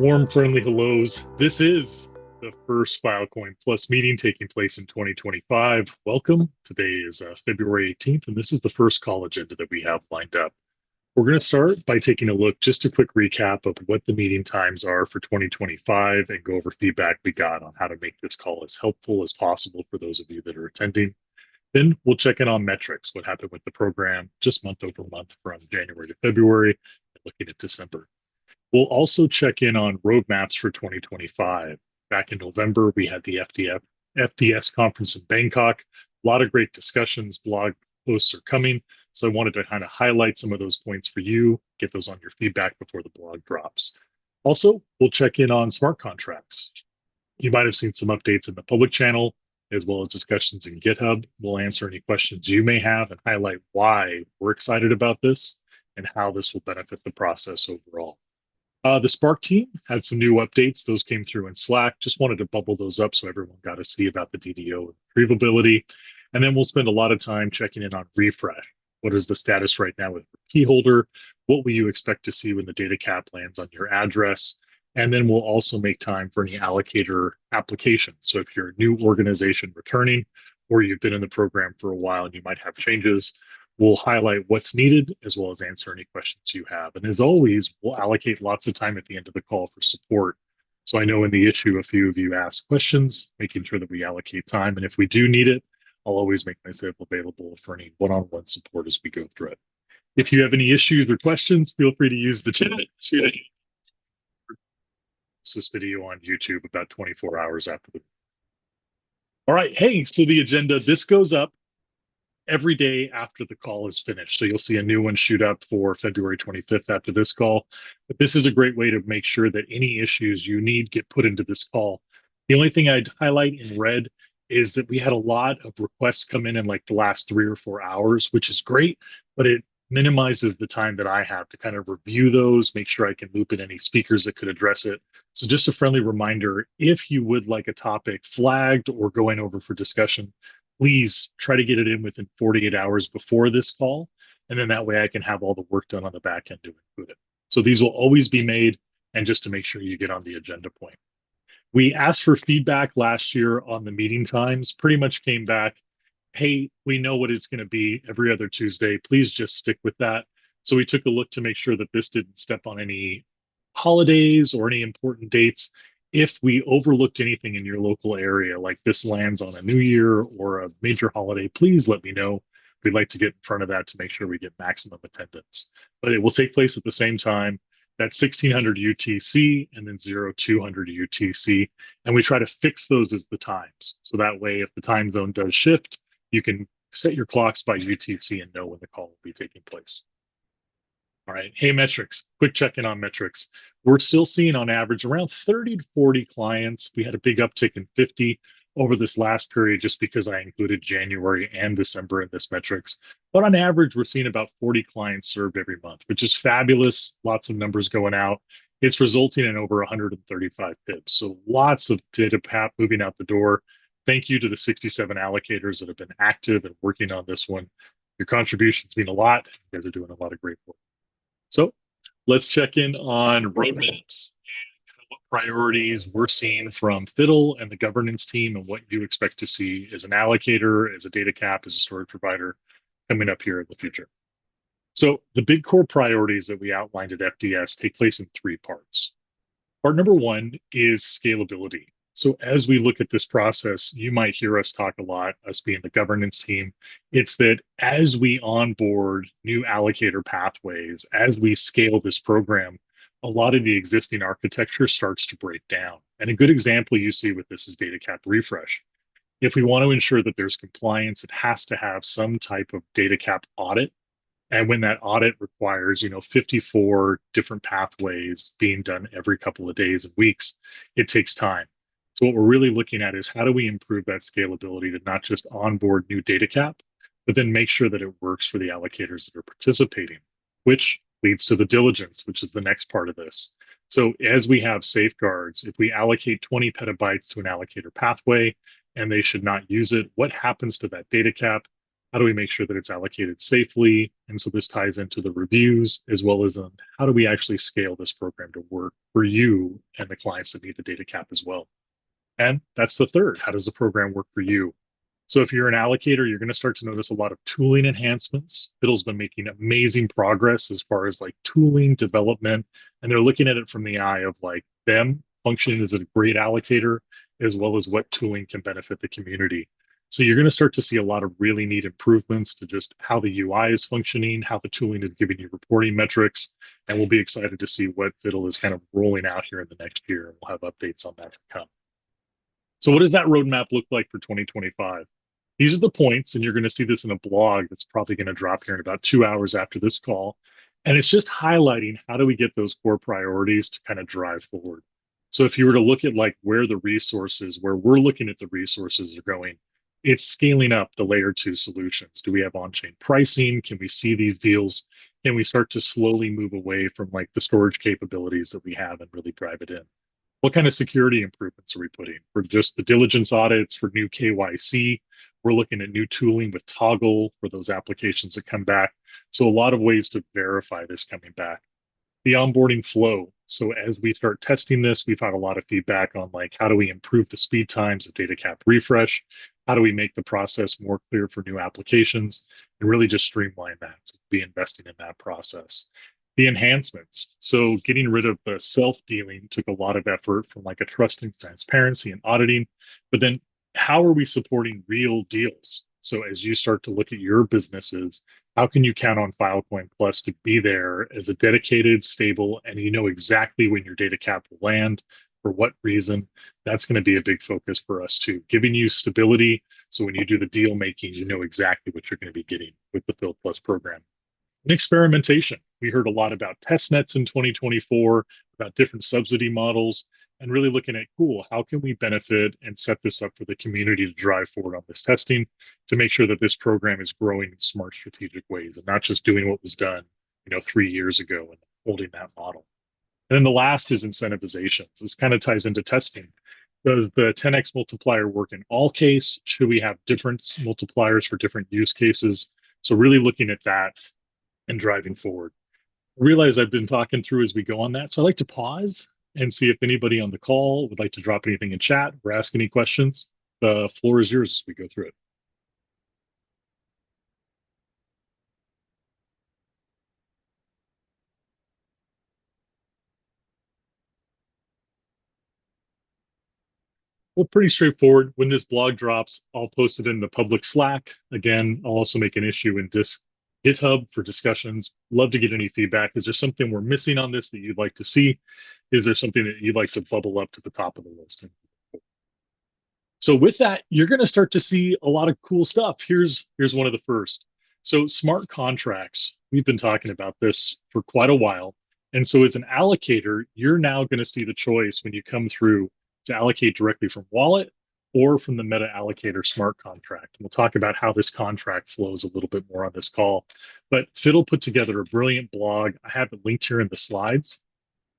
Warm, friendly hellos. This is the first Filecoin Plus meeting taking place in 2025. Welcome. Today is February 18th, and this is the first call agenda that we have lined up. We're going to start by taking a look, just a quick recap of what the meeting times are for 2025 and go over feedback we got on how to make this call as helpful as possible for those of you that are attending. Then we'll check in on metrics, what happened with the program just month over month from January to February, looking at December. We'll also check in on roadmaps for 2025. Back in November, we had the FDS conference in Bangkok. A lot of great discussions, blog posts are coming. So I wanted to kind of highlight some of those points for you, get those on your feedback before the blog drops. Also, we'll check in on smart contracts. You might have seen some updates in the public channel, as well as discussions in GitHub. We'll answer any questions you may have and highlight why we're excited about this and how this will benefit the process overall. The Spark team had some new updates. Those came through in Slack. Just wanted to bubble those up so everyone got to see about the DDO and retrievability. And then we'll spend a lot of time checking in on refresh. What is the status right now with key holder? What will you expect to see when the DataCap lands on your address? And then we'll also make time for any allocator applications. So if you're a new organization returning, or you've been in the program for a while and you might have changes, we'll highlight what's needed as well as answer any questions you have. And as always, we'll allocate lots of time at the end of the call for support. So I know in the issue, a few of you asked questions, making sure that we allocate time. And if we do need it, I'll always make myself available for any one-on-one support as we go through it. If you have any issues or questions, feel free to use the chat. This video on YouTube about 24 hours after the. All right, hey, so the agenda, this goes up every day after the call is finished. So you'll see a new one shoot up for February 25th after this call. But this is a great way to make sure that any issues you need get put into this call. The only thing I'd highlight in red is that we had a lot of requests come in like the last 3 or 4 hours, which is great, but it minimizes the time that I have to kind of review those, make sure I can loop in any speakers that could address it. So just a friendly reminder, if you would like a topic flagged or going over for discussion, please try to get it in within 48 hours before this call. And then that way I can have all the work done on the back end to include it. So these will always be made, and just to make sure you get on the agenda point. We asked for feedback last year on the meeting times, pretty much came back, hey, we know what it's going to be every other Tuesday. Please just stick with that. So we took a look to make sure that this didn't step on any holidays or any important dates. If we overlooked anything in your local area, like this lands on a new year or a major holiday, please let me know. We'd like to get in front of that to make sure we get maximum attendance. But it will take place at the same time. That's 1600 UTC and then 0200 UTC. And we try to fix those as the times. So that way, if the time zone does shift, you can set your clocks by UTC and know when the call will be taking place. All right, hey, metrics, quick check-in on metrics. We're still seeing on average around 30 to 40 clients. We had a big uptick in 50 over this last period just because I included January and December in this metrics. But on average, we're seeing about 40 clients served every month, which is fabulous. Lots of numbers going out. It's resulting in over 135 pips. So lots of data moving out the door. Thank you to the 67 allocators that have been active and working on this one. Your contributions mean a lot. You guys are doing a lot of great work. So let's check in on roadmaps and what priorities we're seeing from Fiddle and the governance team and what you expect to see as an allocator, as a DataCap, as a storage provider coming up here in the future. So the big core priorities that we outlined at FDS take place in 3 parts. Part number 1 is scalability. So as we look at this process, you might hear us talk a lot, us being the governance team. It's that as we onboard new allocator pathways, as we scale this program, a lot of the existing architecture starts to break down. And a good example you see with this is DataCap Refresh. If we want to ensure that there's compliance, it has to have some type of DataCap audit. And when that audit requires, 54 different pathways being done every couple of days and weeks, it takes time. So what we're really looking at is how do we improve that scalability to not just onboard new DataCap, but then make sure that it works for the allocators that are participating, which leads to the diligence, which is the next part of this. So as we have safeguards, if we allocate 20 petabytes to an allocator pathway and they should not use it, what happens to that DataCap? How do we make sure that it's allocated safely? And so this ties into the reviews as well as how do we actually scale this program to work for you and the clients that need the data cap as well. And that's the third. How does the program work for you? So if you're an allocator, you're going to start to notice a lot of tooling enhancements. Fiddle's been making amazing progress as far as like tooling development, and they're looking at it from the eye of like them functioning as a great allocator, as well as what tooling can benefit the community. So you're going to start to see a lot of really neat improvements to just how the UI is functioning, how the tooling is giving you reporting metrics, and we'll be excited to see what Fiddle is kind of rolling out here in the next year, and we'll have updates on that to come. So what does that roadmap look like for 2025? These are the points, and you're going to see this in a blog that's probably going to drop here in about 2 hours after this call. And it's just highlighting how do we get those core priorities to kind of drive forward. So if you were to look at like where the resources, where we're looking at the resources are going, it's scaling up the layer 2 solutions. Do we have on-chain pricing? Can we see these deals? Can we start to slowly move away from like the storage capabilities that we have and really drive it in? What kind of security improvements are we putting for just the diligence audits, for new KYC? We're looking at new tooling with Toggle for those applications that come back. So a lot of ways to verify this coming back. The onboarding flow. So as we start testing this, we've had a lot of feedback on like, how do we improve the speed times of DataCap Refresh? How do we make the process more clear for new applications and really just streamline that, to be investing in that process? The enhancements. So getting rid of the self-dealing took a lot of effort from like a trust and transparency and auditing, but then how are we supporting real deals? So as you start to look at your businesses, how can you count on Filecoin Plus to be there as a dedicated, stable, and you know exactly when your data cap will land, for what reason? That's going to be a big focus for us too, giving you stability. So when you do the deal making, you know exactly what you're going to be getting with the Fill Plus program. And experimentation. We heard a lot about test nets in 2024, about different subsidy models, and really looking at, cool, how can we benefit and set this up for the community to drive forward on this testing to make sure that this program is growing in smart, strategic ways and not just doing what was done, 3 years ago and holding that model. And then the last is incentivizations. This kind of ties into testing. Does the 10x multiplier work in all case? Should we have different multipliers for different use cases? So really looking at that and driving forward. I realize I've been talking through as we go on that. So I'd like to pause and see if anybody on the call would like to drop anything in chat or ask any questions. The floor is yours as we go through it. Well, pretty straightforward. When this blog drops, I'll post it in the public Slack. Again, I'll also make an issue in GitHub for discussions. Love to get any feedback. Is there something we're missing on this that you'd like to see? Is there something that you'd like to bubble up to the top of the list? So with that, you're going to start to see a lot of cool stuff. Here's one of the first. So smart contracts. We've been talking about this for quite a while. And so as an allocator, you're now going to see the choice when you come through to allocate directly from wallet or from the MetaAllocator Smart Contract. We'll talk about how this contract flows a little bit more on this call. But Fiddle put together a brilliant blog. I have it linked here in the slides.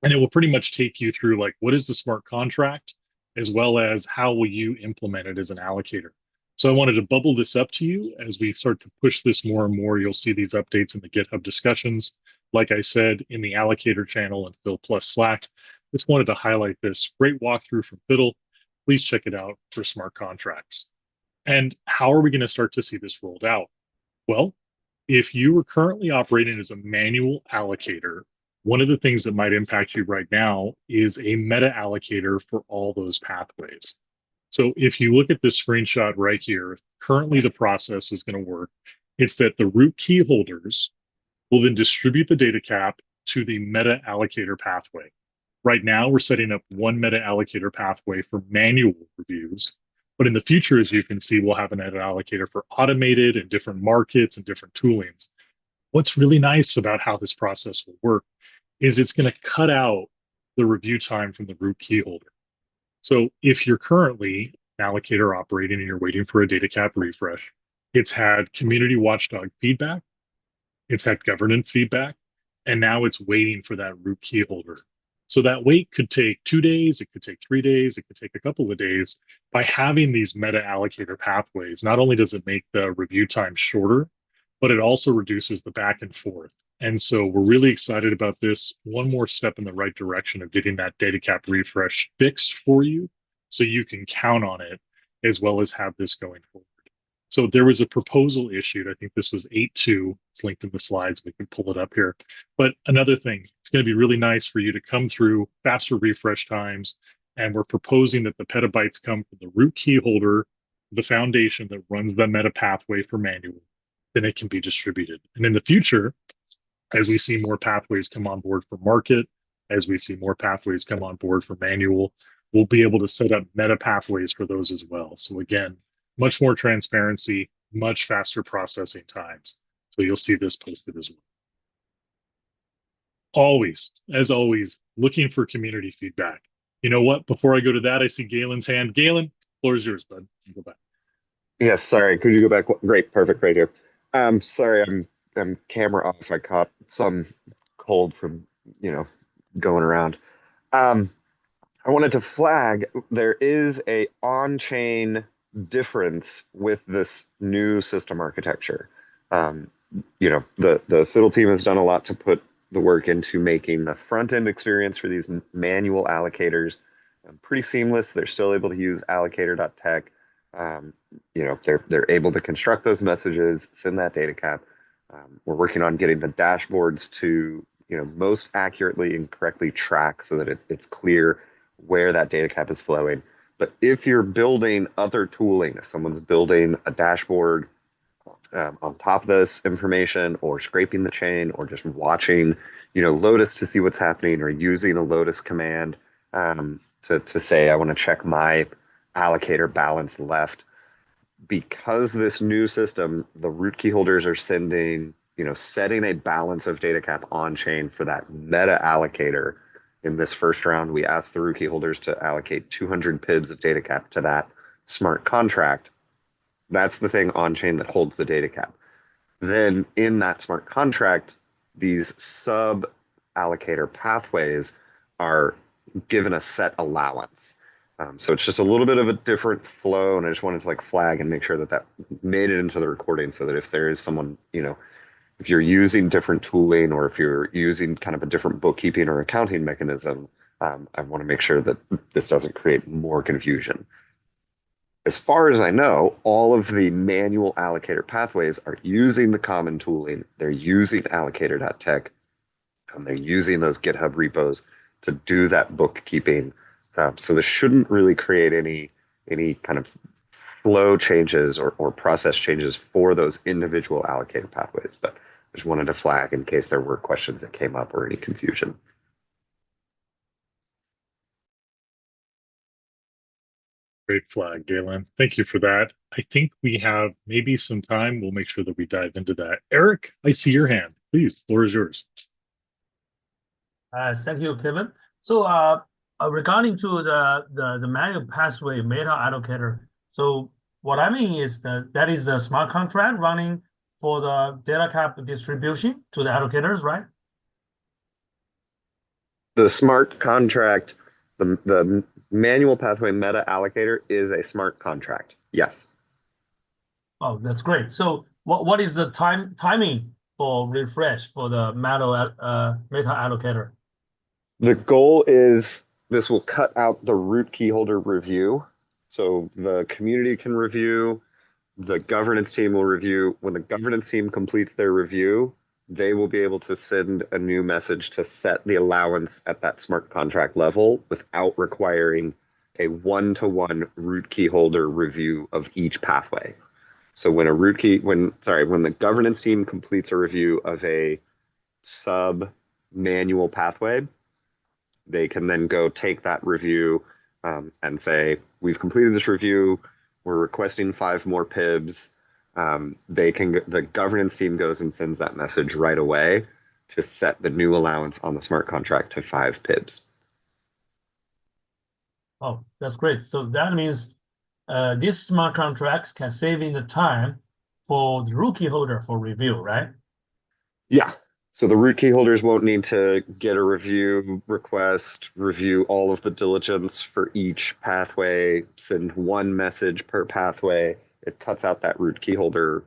And it will pretty much take you through like, what is the smart contract, as well as how will you implement it as an allocator. So I wanted to bubble this up to you as we start to push this more and more. You'll see these updates in the GitHub discussions. Like I said, in the Allocator channel and Fill Plus Slack. Just wanted to highlight this great walkthrough from Fiddle. Please check it out for smart contracts. And how are we going to start to see this rolled out? Well, if you are currently operating as a manual allocator, one of the things that might impact you right now is a meta allocator for all those pathways. So if you look at this screenshot right here, currently the process is going to work. It's that the root key holders will then distribute the data cap to the meta allocator pathway. Right now, we're setting up one meta allocator pathway for manual reviews. But in the future, as you can see, we'll have an meta allocator for automated and different markets and different toolings. What's really nice about how this process will work is it's going to cut out the review time from the root key holder. So if you're currently an allocator operating and you're waiting for a data cap refresh, it's had community watchdog feedback, it's had governance feedback, and now it's waiting for that root key holder. So that wait could take 2 days, it could take 3 days, it could take a couple of days. By having these meta allocator pathways, not only does it make the review time shorter, but it also reduces the back and forth. And so we're really excited about this. One more step in the right direction of getting that DataCap refresh fixed for you so you can count on it as well as have this going forward. So there was a proposal issued. I think this was 8.2. It's linked in the slides. We can pull it up here. But another thing, it's going to be really nice for you to come through faster refresh times. And we're proposing that the petabytes come from the root key holder, the foundation that runs the meta pathway for manual. Then it can be distributed. And in the future, as we see more pathways come on board for market, as we see more pathways come on board for manual, we'll be able to set up meta pathways for those as well. So again, much more transparency, much faster processing times. So you'll see this posted as well. Always, as always, looking for community feedback. You know what? Before I go to that, I see Galen's hand. Galen, floor is yours, bud. Go back. Yes, sorry. Could you go back? Great, perfect, right here. Sorry, I'm camera off. I caught some cold from, going around. Um, I wanted to flag there is a on-chain difference with this new system architecture. The Fiddle team has done a lot to put the work into making the front-end experience for these manual allocators pretty seamless. They're still able to use allocator.tech. They're able to construct those messages, send that data cap. We're working on getting the dashboards to most accurately and correctly track so that it's clear where that data cap is flowing. But if you're building other tooling, if someone's building a dashboard on top of this information, or scraping the chain, or just watching Lotus to see what's happening, or using a Lotus command to say I want to check my allocator balance left, because this new system, the root key holders are setting a balance of data cap on chain for that meta allocator. In this first round, we asked the root key holders to allocate 200 pibs of data cap to that smart contract. That's the thing on chain that holds the data cap. Then in that smart contract, these sub allocator pathways are given a set allowance. So it's just a little bit of a different flow, and I just wanted to flag and make sure that made it into the recording, so that if there is someone, if you're using different tooling, or if you're using kind of a different bookkeeping or accounting mechanism, I want to make sure that this doesn't create more confusion. As far as I know, all of the manual allocator pathways are using the common tooling. They're using allocator.tech, and they're using those GitHub repos to do that bookkeeping. So this shouldn't really create any kind of flow changes or process changes for those individual allocator pathways. But I just wanted to flag in case there were questions that came up or any confusion. Great flag, Galen. Thank you for that. I think we have maybe some time. We'll make sure that we dive into that. Eric, I see your hand. Please, floor is yours. Thank you, Kevin. So regarding to the manual pathway MetaAllocator, so what I mean is that is the smart contract running for the data cap distribution to the allocators, right? The smart contract, the manual pathway meta allocator is a smart contract. Yes. Oh, that's great. So what is the timing for refresh for the meta allocator? The goal is this will cut out the root key holder review. So the community can review, the governance team will review. When the governance team completes their review, they will be able to send a new message to set the allowance at that smart contract level without requiring a one-to-one root key holder review of each pathway. So when the governance team completes a review of a sub manual pathway, they can then go take that review and say, we've completed this review, we're requesting 5 more pibs. The governance team goes and sends that message right away to set the new allowance on the smart contract to 5 pibs. Oh, that's great. So that means these smart contracts can save in the time for the root key holder for review, right? Yeah. So the root key holders won't need to get a review request, review all of the diligence for each pathway, send one message per pathway. It cuts out that root key holder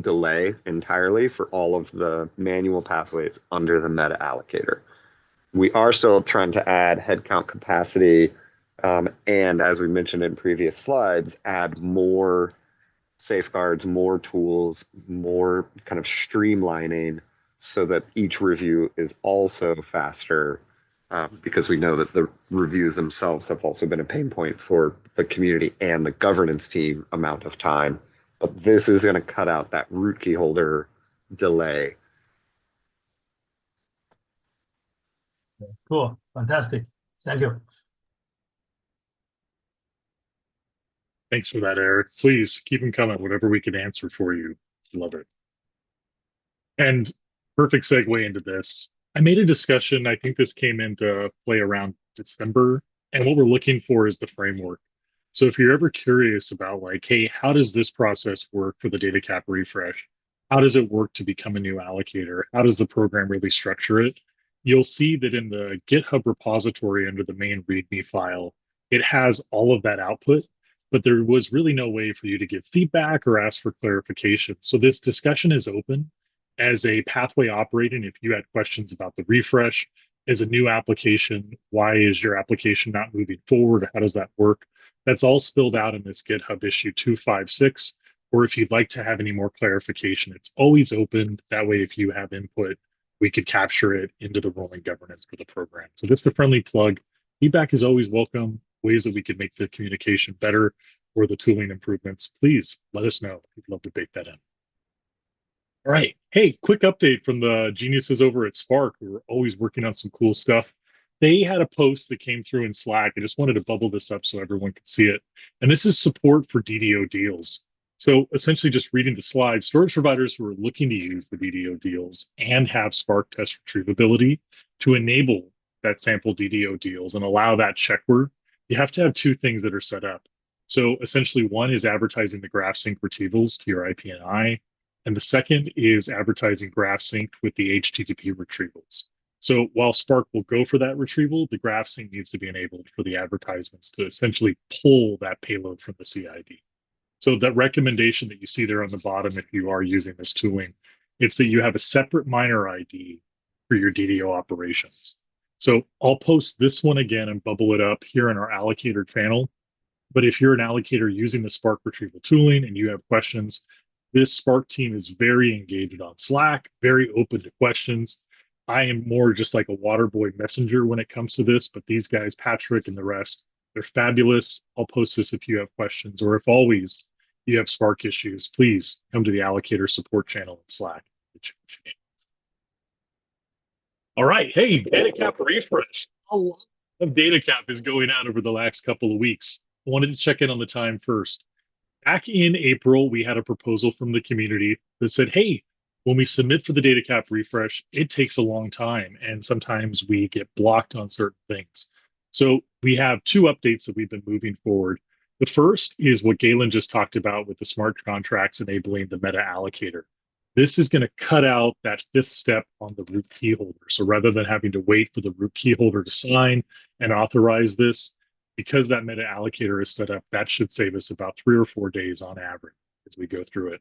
delay entirely for all of the manual pathways under the MetaAllocator. We are still trying to add headcount capacity, and as we mentioned in previous slides, add more safeguards, more tools, more kind of streamlining so that each review is also faster, because we know that the reviews themselves have also been a pain point for the community and the governance team amount of time. But this is going to cut out that root key holder delay. Cool. Fantastic. Thank you. Thanks for that, Eric. Please keep them coming, whatever we can answer for you. Love it. And perfect segue into this. I made a discussion. I think this came into play around December. And what we're looking for is the framework. So if you're ever curious about like, hey, how does this process work for the DataCap refresh? How does it work to become a new allocator? How does the program really structure it? You'll see that in the GitHub repository under the main README file, it has all of that output, but there was really no way for you to give feedback or ask for clarification. So this discussion is open as a pathway operating. If you had questions about the refresh as a new application, why is your application not moving forward? How does that work? That's all spilled out in this GitHub issue 256. Or if you'd like to have any more clarification, it's always open. That way, if you have input, we could capture it into the rolling governance for the program. So that's the friendly plug. Feedback is always welcome. Ways that we could make the communication better or the tooling improvements, please let us know. We'd love to bake that in. All right. Hey, quick update from the geniuses over at Spark, who are always working on some cool stuff. They had a post that came through in Slack. I just wanted to bubble this up so everyone could see it. And this is support for DDO deals. So essentially just reading the slide, storage providers who are looking to use the DDO deals and have Spark test retrievability to enable that sample DDO deals and allow that check word, you have to have two things that are set up. So essentially one is advertising the graph sync retrievals to your IPNI. And the second is advertising graph sync with the HTTP retrievals. So while Spark will go for that retrieval, the graph sync needs to be enabled for the advertisements to essentially pull that payload from the CID. So that recommendation that you see there on the bottom, if you are using this tooling, it's that you have a separate miner ID for your DDO operations. So I'll post this one again and bubble it up here in our allocator channel. But if you're an allocator using the Spark retrieval tooling and you have questions, this Spark team is very engaged on Slack, very open to questions. I am more just like a water boy messenger when it comes to this, but these guys, Patrick and the rest, they're fabulous. I'll post this if you have questions, or if always you have Spark issues, please come to the Allocator support channel in Slack. All right. Hey, DataCap Refresh. A lot of DataCap is going out over the last couple of weeks. I wanted to check in on the time first. Back in April, we had a proposal from the community that said, hey, when we submit for the DataCap refresh, it takes a long time, and sometimes we get blocked on certain things. So we have two updates that we've been moving forward. The first is what Galen just talked about with the smart contracts enabling the MetaAllocator. This is going to cut out that fifth step on the root key holder. So rather than having to wait for the root key holder to sign and authorize this, because that MetaAllocator is set up, that should save us about 3 or 4 days on average as we go through it.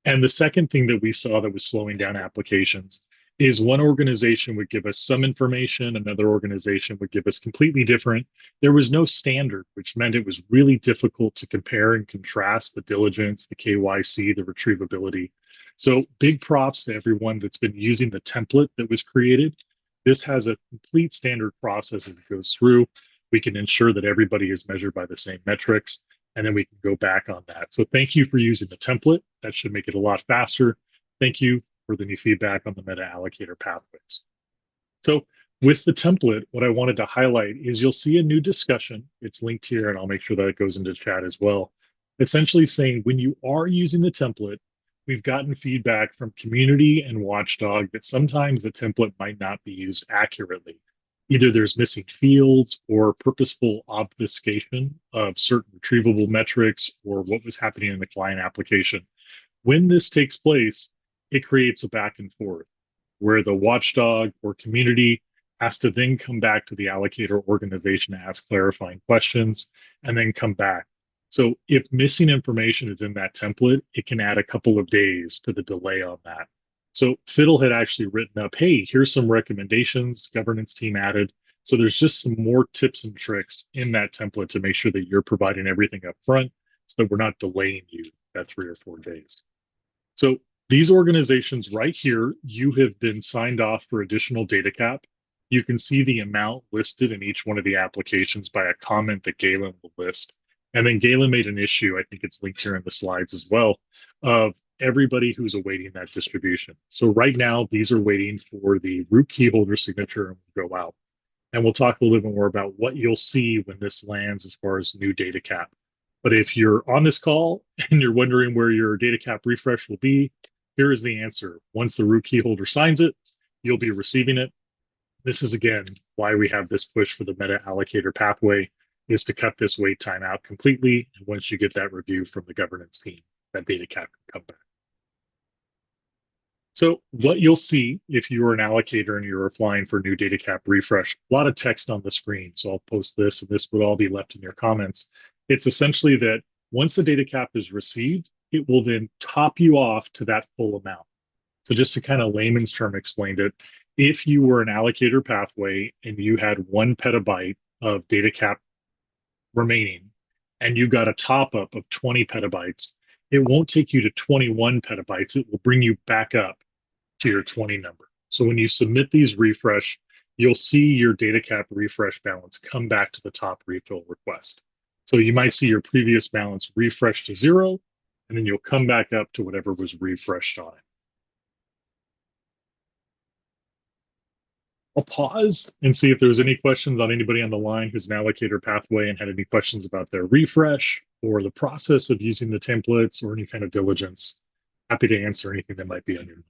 And the second thing that we saw that was slowing down applications is one organization would give us some information, another organization would give us completely different. There was no standard, which meant it was really difficult to compare and contrast the diligence, the KYC, the retrievability. So big props to everyone that's been using the template that was created. This has a complete standard process as it goes through. We can ensure that everybody is measured by the same metrics, and then we can go back on that. So thank you for using the template. That should make it a lot faster. Thank you for the new feedback on the MetaAllocator pathways. So with the template, what I wanted to highlight is you'll see a new discussion. It's linked here, and I'll make sure that it goes into chat as well. Essentially saying when you are using the template, we've gotten feedback from community and Watchdog that sometimes the template might not be used accurately. Either there's missing fields or purposeful obfuscation of certain retrievable metrics or what was happening in the client application. When this takes place, it creates a back and forth. where the watchdog or community has to then come back to the allocator organization to ask clarifying questions and then come back. So if missing information is in that template, it can add a couple of days to the delay on that. So Fiddle had actually written up, hey, here's some recommendations governance team added. So there's just some more tips and tricks in that template to make sure that you're providing everything up front so that we're not delaying you that 3 or 4 days. So these organizations right here, you have been signed off for additional DataCap. You can see the amount listed in each one of the applications by a comment that Galen will list. And then Galen made an issue, I think it's linked here in the slides as well, of everybody who's awaiting that distribution. So right now, these are waiting for the root key holder signature and will go out. And we'll talk a little bit more about what you'll see when this lands as far as new DataCap. But if you're on this call and you're wondering where your DataCap refresh will be, here is the answer. Once the root key holder signs it, you'll be receiving it. This is, again, why we have this push for the MetaAllocator pathway, is to cut this wait time out completely. And once you get that review from the governance team, that DataCap can come back. So what you'll see if you're an allocator and you're applying for new DataCap refresh, a lot of text on the screen. So I'll post this and this would all be left in your comments. It's essentially that once the DataCap is received, it will then top you off to that full amount. So just to kind of layman's term explained it, if you were an allocator pathway and you had 1 petabyte of DataCap remaining and you got a top up of 20 petabytes, it won't take you to 21 petabytes. It will bring you back up to your 20 number. So when you submit these refresh, you'll see your DataCap refresh balance come back to the top refill request. So you might see your previous balance refresh to 0, and then you'll come back up to whatever was refreshed on it. I'll pause and see if there's any questions on anybody on the line who's an allocator pathway and had any questions about their refresh or the process of using the templates or any kind of diligence. Happy to answer anything that might be on your mind.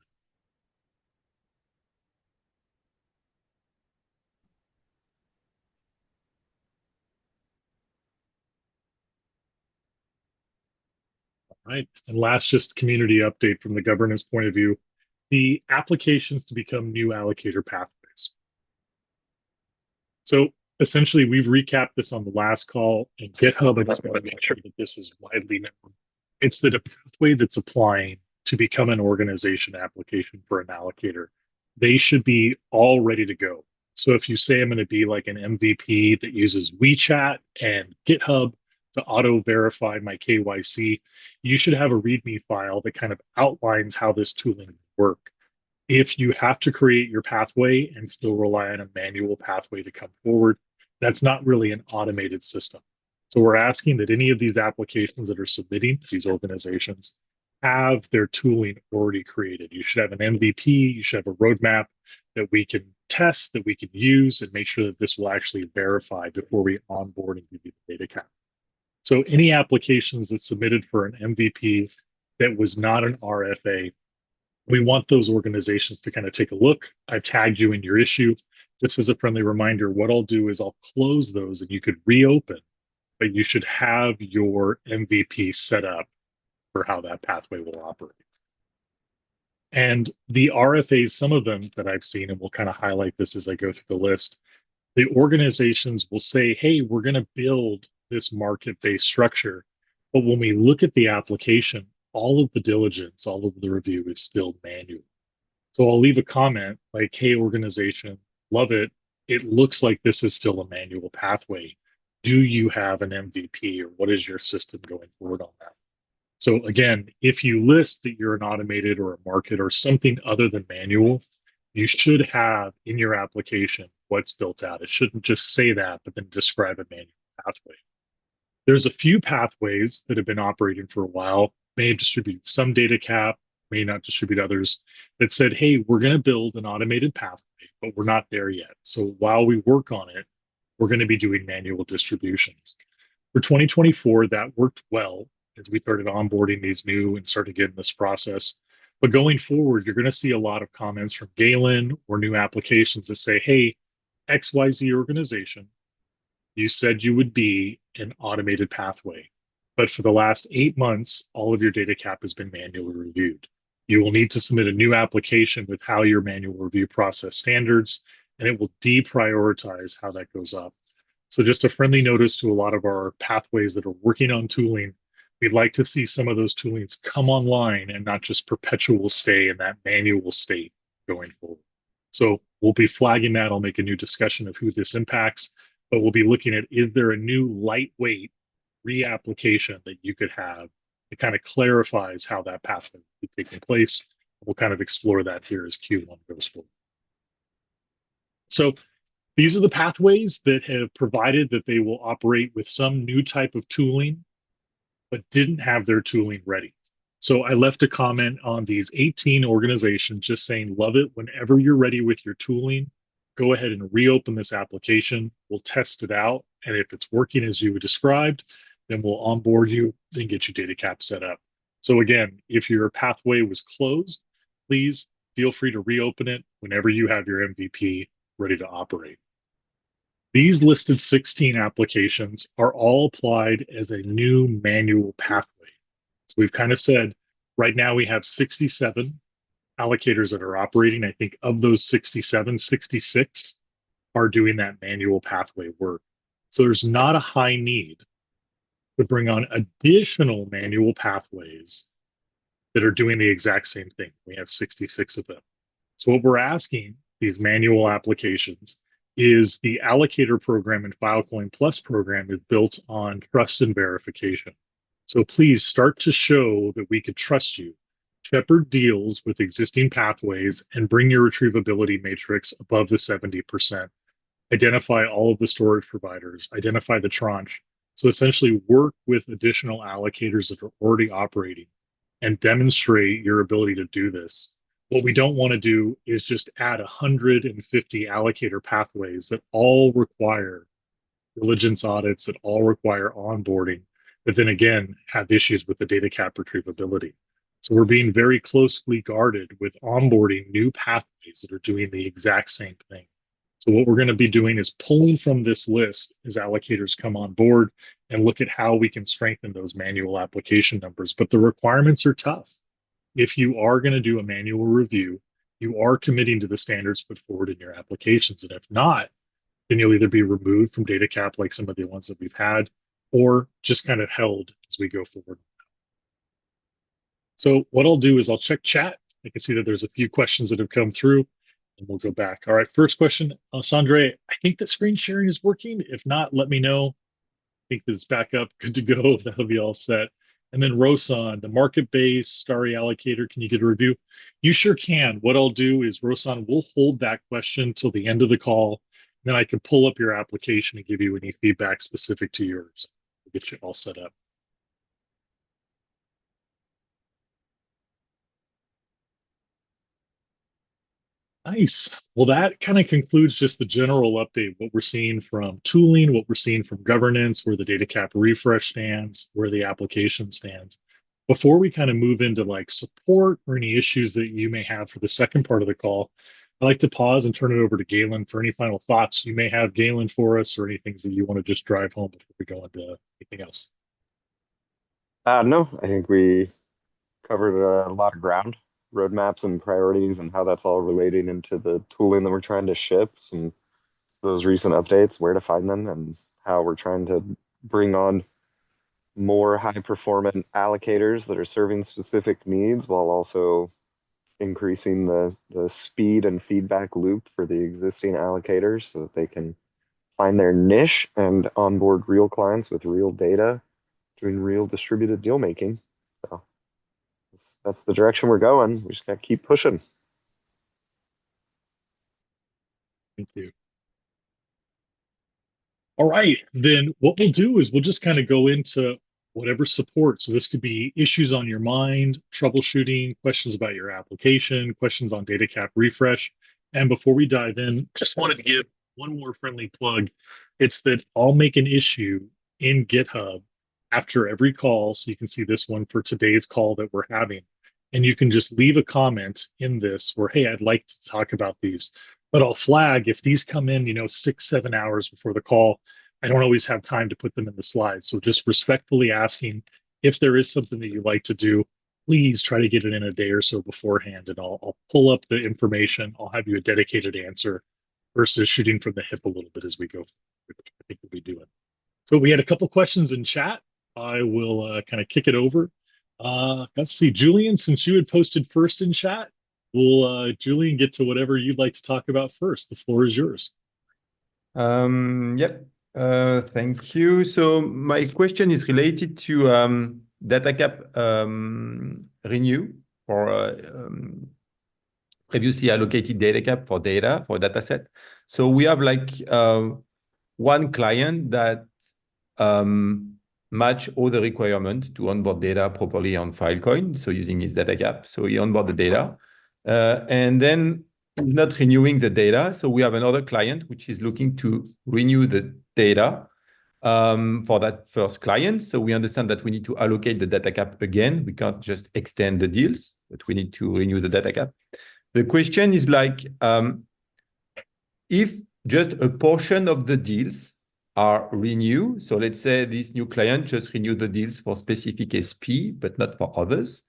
All right. And last, just community update from the governance point of view, the applications to become new allocator pathways. So essentially, we've recapped this on the last call, and GitHub, I just want to make sure that this is widely known. It's that a pathway that's applying to become an organization application for an allocator, they should be all ready to go. So if you say I'm going to be like an MVP that uses WeChat and GitHub to auto verify my KYC, you should have a README file that kind of outlines how this tooling will work. If you have to create your pathway and still rely on a manual pathway to come forward, that's not really an automated system. So we're asking that any of these applications that are submitting to these organizations have their tooling already created. You should have an MVP, you should have a roadmap that we can test, that we can use, and make sure that this will actually verify before we onboard and give you the DataCap. So any applications that submitted for an MVP that was not an RFA, we want those organizations to kind of take a look. I've tagged you in your issue. Just as a friendly reminder, what I'll do is I'll close those and you could reopen, but you should have your MVP set up for how that pathway will operate. And the RFAs, some of them that I've seen, and we'll kind of highlight this as I go through the list, the organizations will say, hey, we're going to build this market-based structure. But when we look at the application, all of the diligence, all of the review is still manual. So I'll leave a comment like, hey, organization, love it. It looks like this is still a manual pathway. Do you have an MVP, or what is your system going forward on that? So again, if you list that you're an automated or a market or something other than manual, you should have in your application what's built out. It shouldn't just say that, but then describe a manual pathway. There's a few pathways that have been operating for a while, may distribute some DataCap, may not distribute others, that said, hey, we're going to build an automated pathway, but we're not there yet. So while we work on it, we're going to be doing manual distributions. For 2024, that worked well as we started onboarding these new and started getting this process. But going forward, you're going to see a lot of comments from Galen or new applications that say, hey, XYZ organization, you said you would be an automated pathway. But for the last 8 months, all of your DataCap has been manually reviewed. You will need to submit a new application with how your manual review process standards, and it will deprioritize how that goes up. So just a friendly notice to a lot of our pathways that are working on tooling. We'd like to see some of those toolings come online and not just perpetual stay in that manual state going forward. So we'll be flagging that. I'll make a new discussion of who this impacts, but we'll be looking at, is there a new lightweight reapplication that you could have that kind of clarifies how that pathway is taking place? We'll kind of explore that here as Q1 goes forward. So these are the pathways that have provided that they will operate with some new type of tooling, but didn't have their tooling ready. So I left a comment on these 18 organizations just saying, love it. Whenever you're ready with your tooling, go ahead and reopen this application. We'll test it out. And if it's working as you described, then we'll onboard you and get you DataCap set up. So again, if your pathway was closed, please feel free to reopen it whenever you have your MVP ready to operate. These listed 16 applications are all applied as a new manual pathway. So we've kind of said, right now we have 67 allocators that are operating. I think of those 67, 66 are doing that manual pathway work. So there's not a high need to bring on additional manual pathways that are doing the exact same thing. We have 66 of them. So what we're asking these manual applications is the Allocator program and Filecoin Plus program is built on trust and verification. So please start to show that we could trust you. Shepherd deals with existing pathways and bring your retrievability matrix above the 70%. Identify all of the storage providers, identify the tranche. So essentially work with additional allocators that are already operating and demonstrate your ability to do this. What we don't want to do is just add 150 allocator pathways that all require diligence audits, that all require onboarding, but then again, have issues with the DataCap retrievability. So we're being very closely guarded with onboarding new pathways that are doing the exact same thing. So what we're going to be doing is pulling from this list as allocators come on board and look at how we can strengthen those manual application numbers. But the requirements are tough. If you are going to do a manual review, you are committing to the standards put forward in your applications. And if not, then you'll either be removed from DataCap like some of the ones that we've had, or just kind of held as we go forward. So what I'll do is I'll check chat. I can see that there's a few questions that have come through, and we'll go back. All right, first question, Sandre, I think that screen sharing is working. If not, let me know. I think this is back up, good to go. That'll be all set. And then Rosan, the market-based Starry allocator, can you get a review? You sure can. What I'll do is, Rosan, we'll hold that question till the end of the call. Then I can pull up your application and give you any feedback specific to yours. We'll get you all set up. Nice. Well, that kind of concludes just the general update, what we're seeing from tooling, what we're seeing from governance, where the DataCap refresh stands, where the application stands. Before we kind of move into like support or any issues that you may have for the second part of the call, I'd like to pause and turn it over to Galen for any final thoughts you may have, Galen, for us, or any things that you want to just drive home before we go into anything else. No, I think we covered a lot of ground, roadmaps and priorities, and how that's all relating into the tooling that we're trying to ship, some those recent updates, where to find them, and how we're trying to bring on more high-performant allocators that are serving specific needs while also increasing the speed and feedback loop for the existing allocators so that they can find their niche and onboard real clients with real data, doing real distributed deal making. So that's the direction we're going. We just got to keep pushing. Thank you. All right, then what we'll do is we'll just kind of go into whatever support. So this could be issues on your mind, troubleshooting, questions about your application, questions on DataCap refresh. And before we dive in, just wanted to give one more friendly plug. It's that I'll make an issue in GitHub after every call. So you can see this one for today's call that we're having. And you can just leave a comment in this where, hey, I'd like to talk about these. But I'll flag if these come in, 6, 7 hours before the call. I don't always have time to put them in the slides. So just respectfully asking if there is something that you'd like to do, please try to get it in a day or so beforehand, and I'll pull up the information. I'll have you a dedicated answer versus shooting from the hip a little bit as we go forward, which I think we'll be doing. So we had a couple questions in chat. I will kind of kick it over. Let's see, Julian, since you had posted first in chat, will Julian get to whatever you'd like to talk about first? The floor is yours. Yep. Thank you. So my question is related to DataCap renew for previously allocated DataCap for data for dataset. So we have like one client that match all the requirements to onboard data properly on Filecoin. So using his DataCap, so he onboard the data, and then not renewing the data. So we have another client which is looking to renew the data for that first client. So we understand that we need to allocate the data cap again. We can't just extend the deals, but we need to renew the data cap. The question is like, if just a portion of the deals are renewed, so let's say this new client just renew the deals for specific SP, but not for others.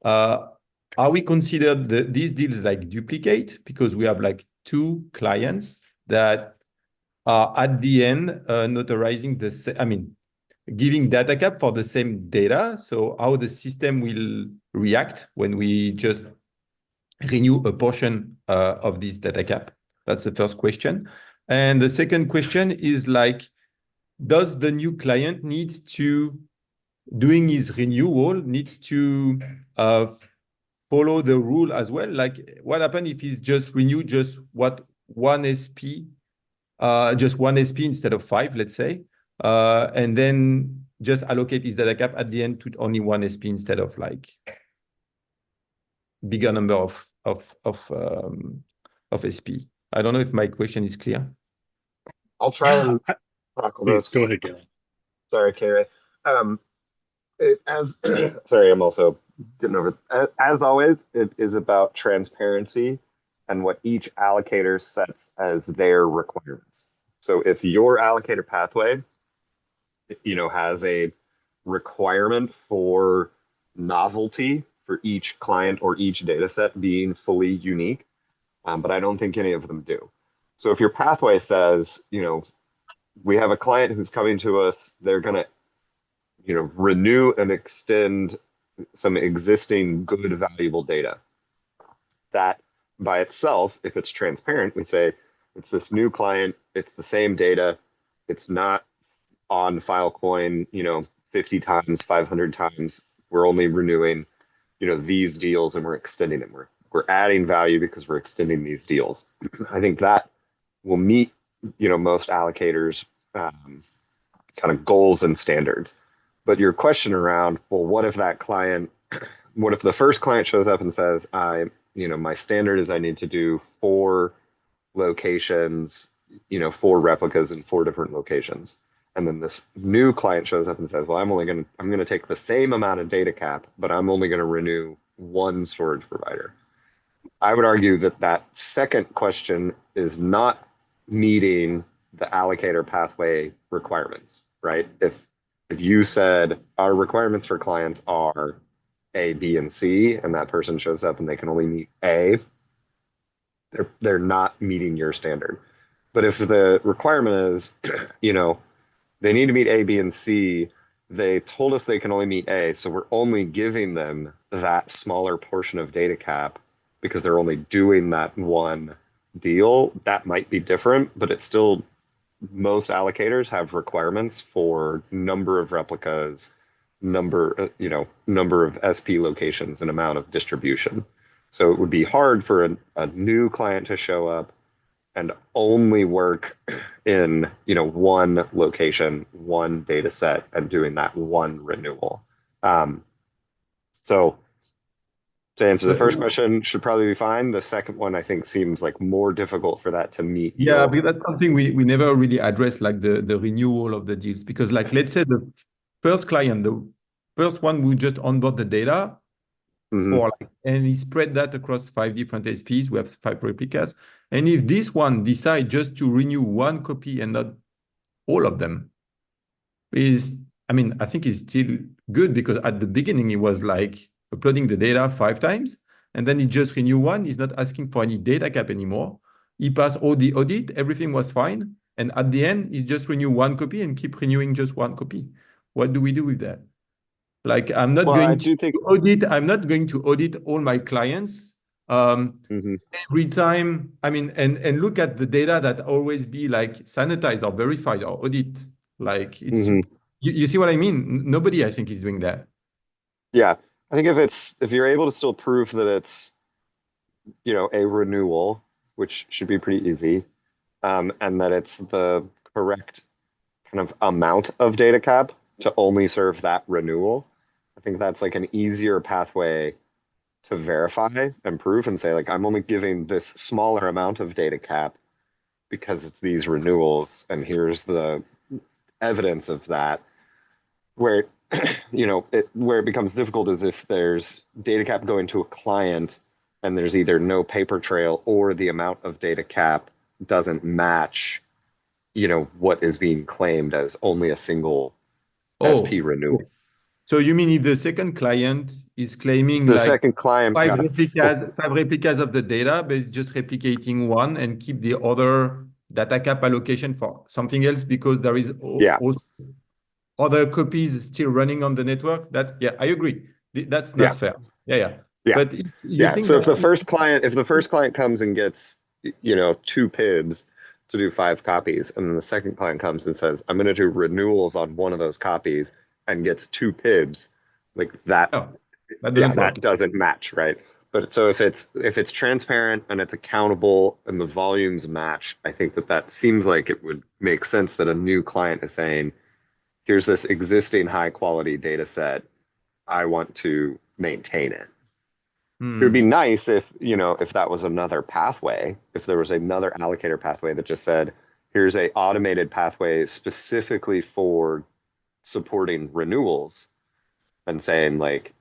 Are we considered these deals like duplicate because we have like two clients that are at the end notarizing giving data cap for the same data? So how the system will react when we just renew a portion of this data cap? That's the first question. And the second question is like, does the new client needs to, doing his renewal, needs to follow the rule as well? Like what happens if he's just renew just one SP, just one SP instead of 5, let's say, and then just allocate his data cap at the end to only one SP instead of like bigger number of SP. I don't know if my question is clear. I'll try and tackle this. Go ahead, Gary. Sorry, Kayray. Sorry, I'm also getting over. As always, it is about transparency and what each allocator sets as their requirements. So if your allocator pathway, has a requirement for novelty for each client or each data set being fully unique, but I don't think any of them do. So if your pathway says, we have a client who's coming to us, they're going to, renew and extend some existing good, valuable data. That by itself, if it's transparent, we say it's this new client, it's the same data, it's not on Filecoin, 50 times, 500 times. We're only renewing, these deals and we're extending them. We're adding value because we're extending these deals. I think that will meet, most allocators' kind of goals and standards. But your question around, well, what if the first client shows up and says, my standard is I need to do 4 locations, 4 replicas in 4 different locations. And then this new client shows up and says, well, I'm going to take the same amount of data cap, but I'm only going to renew 1 storage provider. I would argue that second question is not meeting the allocator pathway requirements, right? If you said our requirements for clients are A, B, and C, and that person shows up and they can only meet A, they're not meeting your standard. But if the requirement is, they need to meet A, B, and C, they told us they can only meet A, so we're only giving them that smaller portion of data cap because they're only doing that one deal, that might be different, but it's still, most allocators have requirements for number of replicas, number of SP locations and amount of distribution. So it would be hard for a new client to show up and only work in, one location, one data set, and doing that one renewal. So to answer the first question, should probably be fine. The second one, I think, seems like more difficult for that to meet. Yeah, but that's something we never really addressed, like the renewal of the deals. Because like, let's say the first client, the first one will just onboard the data, and he spread that across 5 different SPs. We have 5 replicas. And if this one decides just to renew 1 copy and not all of them, I think it's still good, because at the beginning it was like uploading the data 5 times, and then he just renew one. He's not asking for any data cap anymore. He passed all the audit, everything was fine. And at the end, he's just renew one copy and keep renewing just one copy. What do we do with that? Like, I'm not Well, I going do to think. audit, I'm not going to audit all my clients Mhm. every time. I mean, and look at the data that always be like sanitized or verified or audit. Like, it's, Mhm. you see what I mean? Nobody, I think, is doing that. Yeah, I think if you're able to still prove that it's, a renewal, which should be pretty easy, and that it's the correct kind of amount of data cap to only serve that renewal, I think that's like an easier pathway to verify and prove and say, like, I'm only giving this smaller amount of data cap because it's these renewals, and here's the evidence of that. Where where it becomes difficult is if there's data cap going to a client and there's either no paper trail or the amount of data cap doesn't match, what is being claimed as only a single SP Oh, renewal. so you mean if the second client is claiming The like second client five got a replicas, 5 replicas of the data, but it's just replicating one and keep the other data cap allocation for something else because there is yeah, also other copies still running on the network? That, yeah, I agree. That's not yeah, fair. Yeah, yeah. yeah, But you yeah. think So that if the first client comes and gets, 2 PIBs to do 5 copies, and then the second client comes and says, I'm going to do renewals on one of those copies and gets 2 PIBs, like that, no, that yeah, doesn't work. that doesn't match, right? But so if it's transparent and it's accountable and the volumes match, I think that seems like it would make sense that a new client is saying, here's this existing high quality data set. I want to maintain it. It would be Hmm. nice if that was another pathway, if there was another allocator pathway that just said, here's a automated pathway specifically for supporting renewals and saying, like,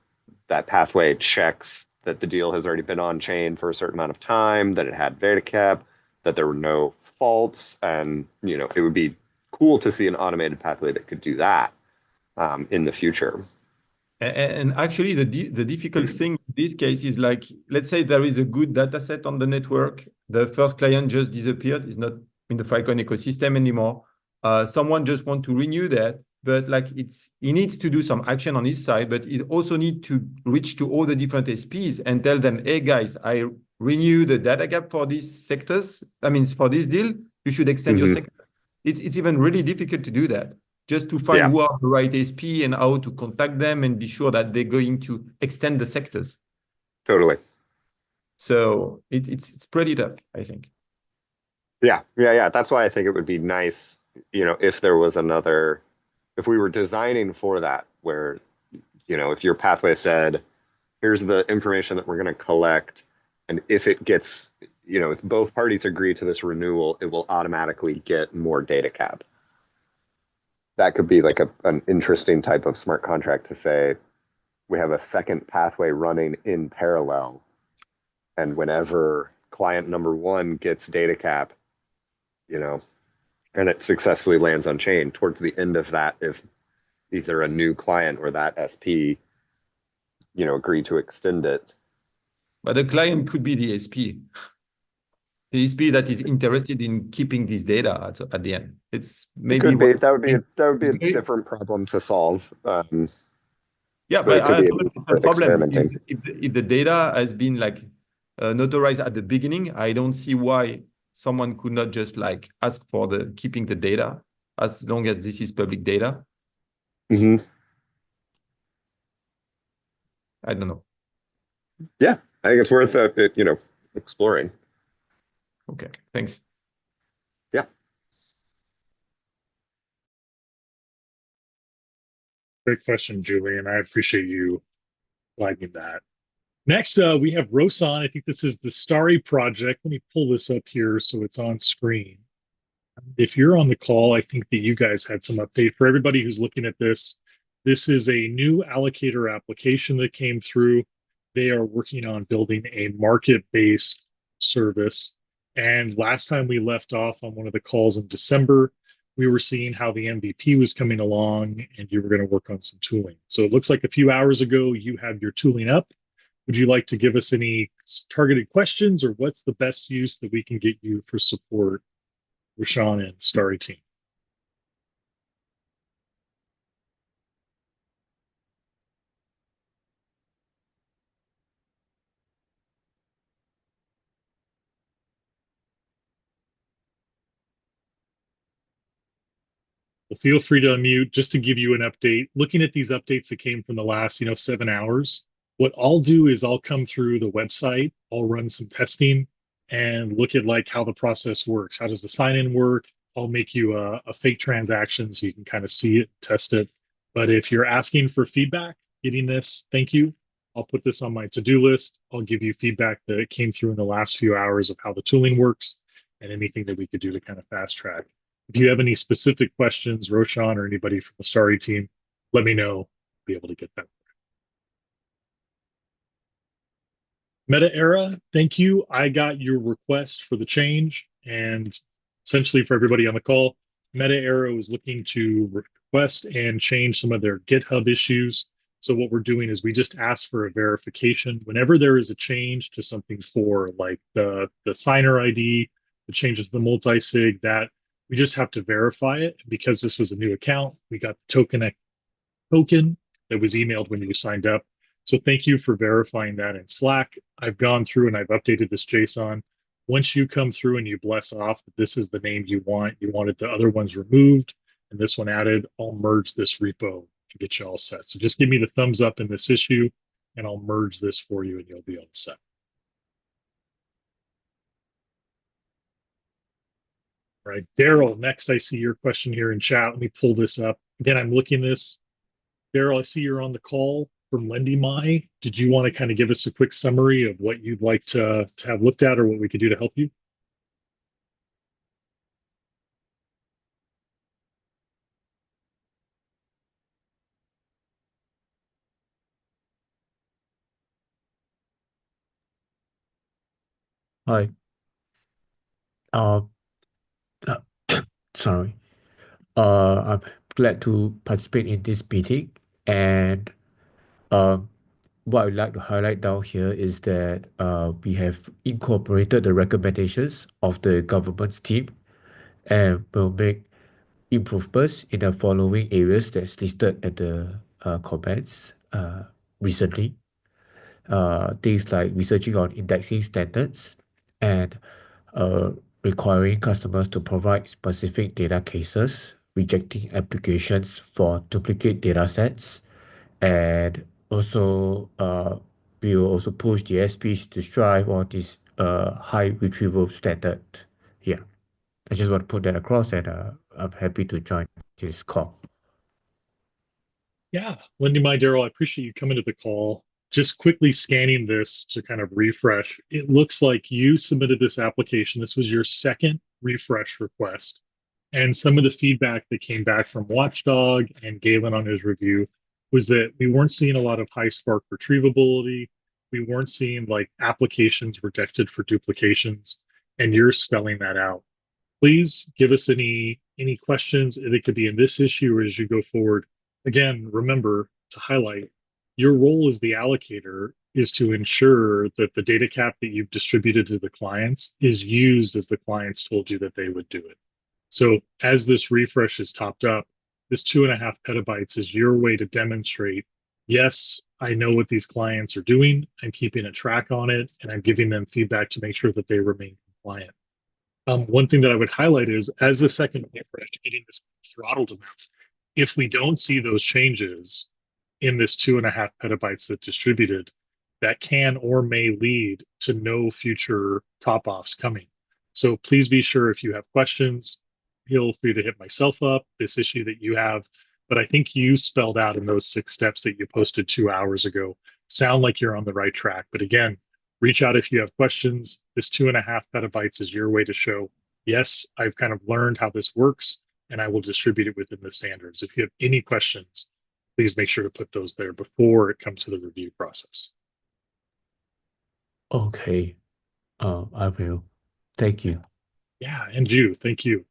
that pathway checks that the deal has already been on chain for a certain amount of time, that it had data cap, that there were no faults, and it would be cool to see an automated pathway that could do that in the future. And actually, the difficult thing in this case is like, let's say there is a good data set on the network. The first client just disappeared, is not in the Filecoin ecosystem anymore. Someone just want to renew that, but like he needs to do some action on his side, but it also need to reach to all the different SPs and tell them, hey guys, I renew the data gap for these sectors. I mean, for this deal, you should extend your sector. It's even really difficult to do that, just to find Yeah, who are the right SP and how to contact them and be sure that they're going to extend the sectors. totally. So it's pretty tough, I think. Yeah, yeah, yeah. That's why I think it would be nice, if there was if we were designing for that, where, if your pathway said, here's the information that we're going to collect, and if it gets, if both parties agree to this renewal, it will automatically get more data cap. That could be like an interesting type of smart contract to say, we have a second pathway running in parallel, and whenever client number one gets data cap, and it successfully lands on chain, towards the end of that, if either a new client or that SP, agree to extend it. But the client could be the SP. The SP that is interested in keeping this data at the end. It's It maybe could what be that would be a it's different problem to solve. yeah, But but it could I be don't know if it's a problem. experimenting. If the data has been like notarized at the beginning, I don't see why someone could not just like ask for the keeping the data as long as this is public data. Mm-hmm. I don't know. Yeah, I think it's worth exploring. Okay, thanks. Yeah. Great question, Julian. I appreciate you flagging that. Next, we have Rosan. I think this is the Starry project. Let me pull this up here so it's on screen. If you're on the call, I think that you guys had some update for everybody who's looking at this. This is a new allocator application that came through. They are working on building a market-based service. And last time we left off on one of the calls in December, we were seeing how the MVP was coming along and you were going to work on some tooling. So it looks like a few hours ago you had your tooling up. Would you like to give us any targeted questions, or what's the best use that we can get you for support, Rashawn and Starry team? Well, feel free to unmute. Just to give you an update, looking at these updates that came from the last 7 hours, what I'll do is I'll come through the website, I'll run some testing and look at like how the process works. How does the sign-in work? I'll make you a fake transaction so you can kind of see it, test it. But if you're asking for feedback, getting this, thank you. I'll put this on my to-do list. I'll give you feedback that came through in the last few hours of how the tooling works and anything that we could do to kind of fast track. If you have any specific questions, Roshan or anybody from the Starry team, let me know. I'll be able to get that. Meta Era, thank you. I got your request for the change, and essentially for everybody on the call, Meta Era was looking to request and change some of their GitHub issues. So what we're doing is we just ask for a verification whenever there is a change to something for like the signer ID, the changes to the multi-sig, that we just have to verify it. Because this was a new account, we got the token that was emailed when you signed up. So thank you for verifying that in Slack. I've gone through and I've updated this JSON. Once you come through and you bless off that this is the name you wanted the other ones removed and this one added, I'll merge this repo and get you all set. So just give me the thumbs up in this issue and I'll merge this for you and you'll be all set. All right, Daryl, next I see your question here in chat. Let me pull this up. Again, I'm looking this. Daryl, I see you're on the call from LendyMy. Did you want to kind of give us a quick summary of what you'd like to have looked at or what we could do to help you? Hi. Uh, uh, sorry. I'm glad to participate in this meeting, and um, what I'd like to highlight down here is that we have incorporated the recommendations of the government's team and will make improvements in the following areas that's listed at the comments recently. Things like researching on indexing standards and uh, requiring customers to provide specific data cases, rejecting applications for duplicate data sets, and also we will also push the SPs to strive on this high retrieval standard. Yeah, I just want to put that across, and I'm happy to join this call. Yeah, LendyMy, Daryl, I appreciate you coming to the call. Just quickly scanning this to kind of refresh. It looks like you submitted this application. This was your second refresh request. And some of the feedback that came back from Watchdog and Galen on his review was that we weren't seeing a lot of high Spark retrievability. We weren't seeing like applications rejected for duplications, and you're spelling that out. Please give us any questions. It could be in this issue or as you go forward. Again, remember to highlight your role as the allocator is to ensure that the data cap that you've distributed to the clients is used as the clients told you that they would do it. So as this refresh is topped up, this 2.5 petabytes is your way to demonstrate, yes, I know what these clients are doing. I'm keeping a track on it, and I'm giving them feedback to make sure that they remain compliant. One thing that I would highlight is as the second refresh, getting this throttled amount, if we don't see those changes in this 2.5 petabytes that distributed, that can or may lead to no future top-offs coming. So please be sure if you have questions, feel free to hit myself up, this issue that you have. But I think you spelled out in those 6 steps that you posted 2 hours ago, sound like you're on the right track. But again, reach out if you have questions. This 2.5 petabytes is your way to show, yes, I've kind of learned how this works and I will distribute it within the standards. If you have any questions, please make sure to put those there before it comes to the review process. Okay, I will. Thank you. Yeah, and you, thank you.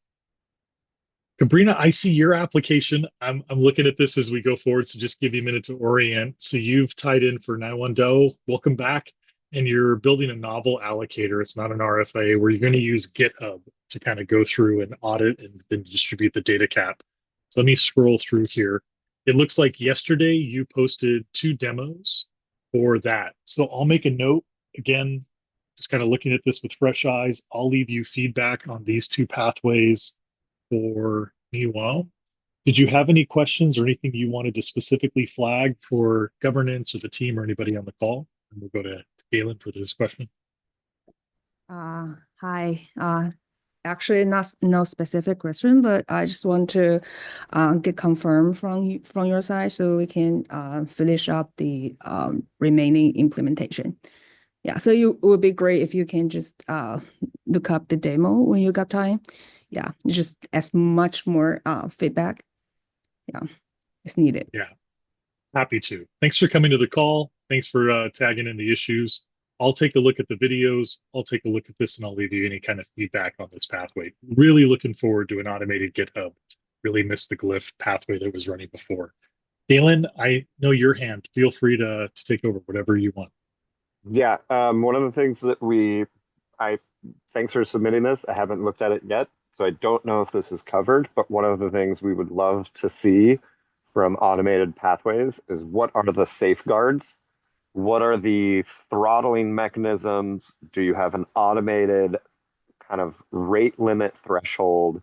Cabrina, I see your application. I'm looking at this as we go forward, so just give you a minute to orient. So you've tied in for Naiwando. Welcome back. And you're building a novel allocator. It's not an RFA where you're going to use GitHub to kind of go through and audit and then distribute the data cap. So let me scroll through here. It looks like yesterday you posted 2 demos for that. So I'll make a note again, just kind of looking at this with fresh eyes. I'll leave you feedback on these 2 pathways for meanwhile. Did you have any questions or anything you wanted to specifically flag for governance or the team or anybody on the call? And we'll go to Galen for this question. Hi. Actually, no specific question, but I just want to get confirmed from your side so we can finish up the remaining implementation. Yeah, so it would be great if you can just look up the demo when you got time. Yeah, just as much more feedback. Yeah, it's needed. Yeah, happy to. Thanks for coming to the call. Thanks for tagging in the issues. I'll take a look at the videos. I'll take a look at this and I'll leave you any kind of feedback on this pathway. Really looking forward to an automated GitHub. Really missed the glyph pathway that was running before. Galen, I know your hand. Feel free to take over whatever you want. Yeah, one of the things that thanks for submitting this. I haven't looked at it yet, so I don't know if this is covered, but one of the things we would love to see from automated pathways is what are the safeguards? What are the throttling mechanisms? Do you have an automated kind of rate limit threshold?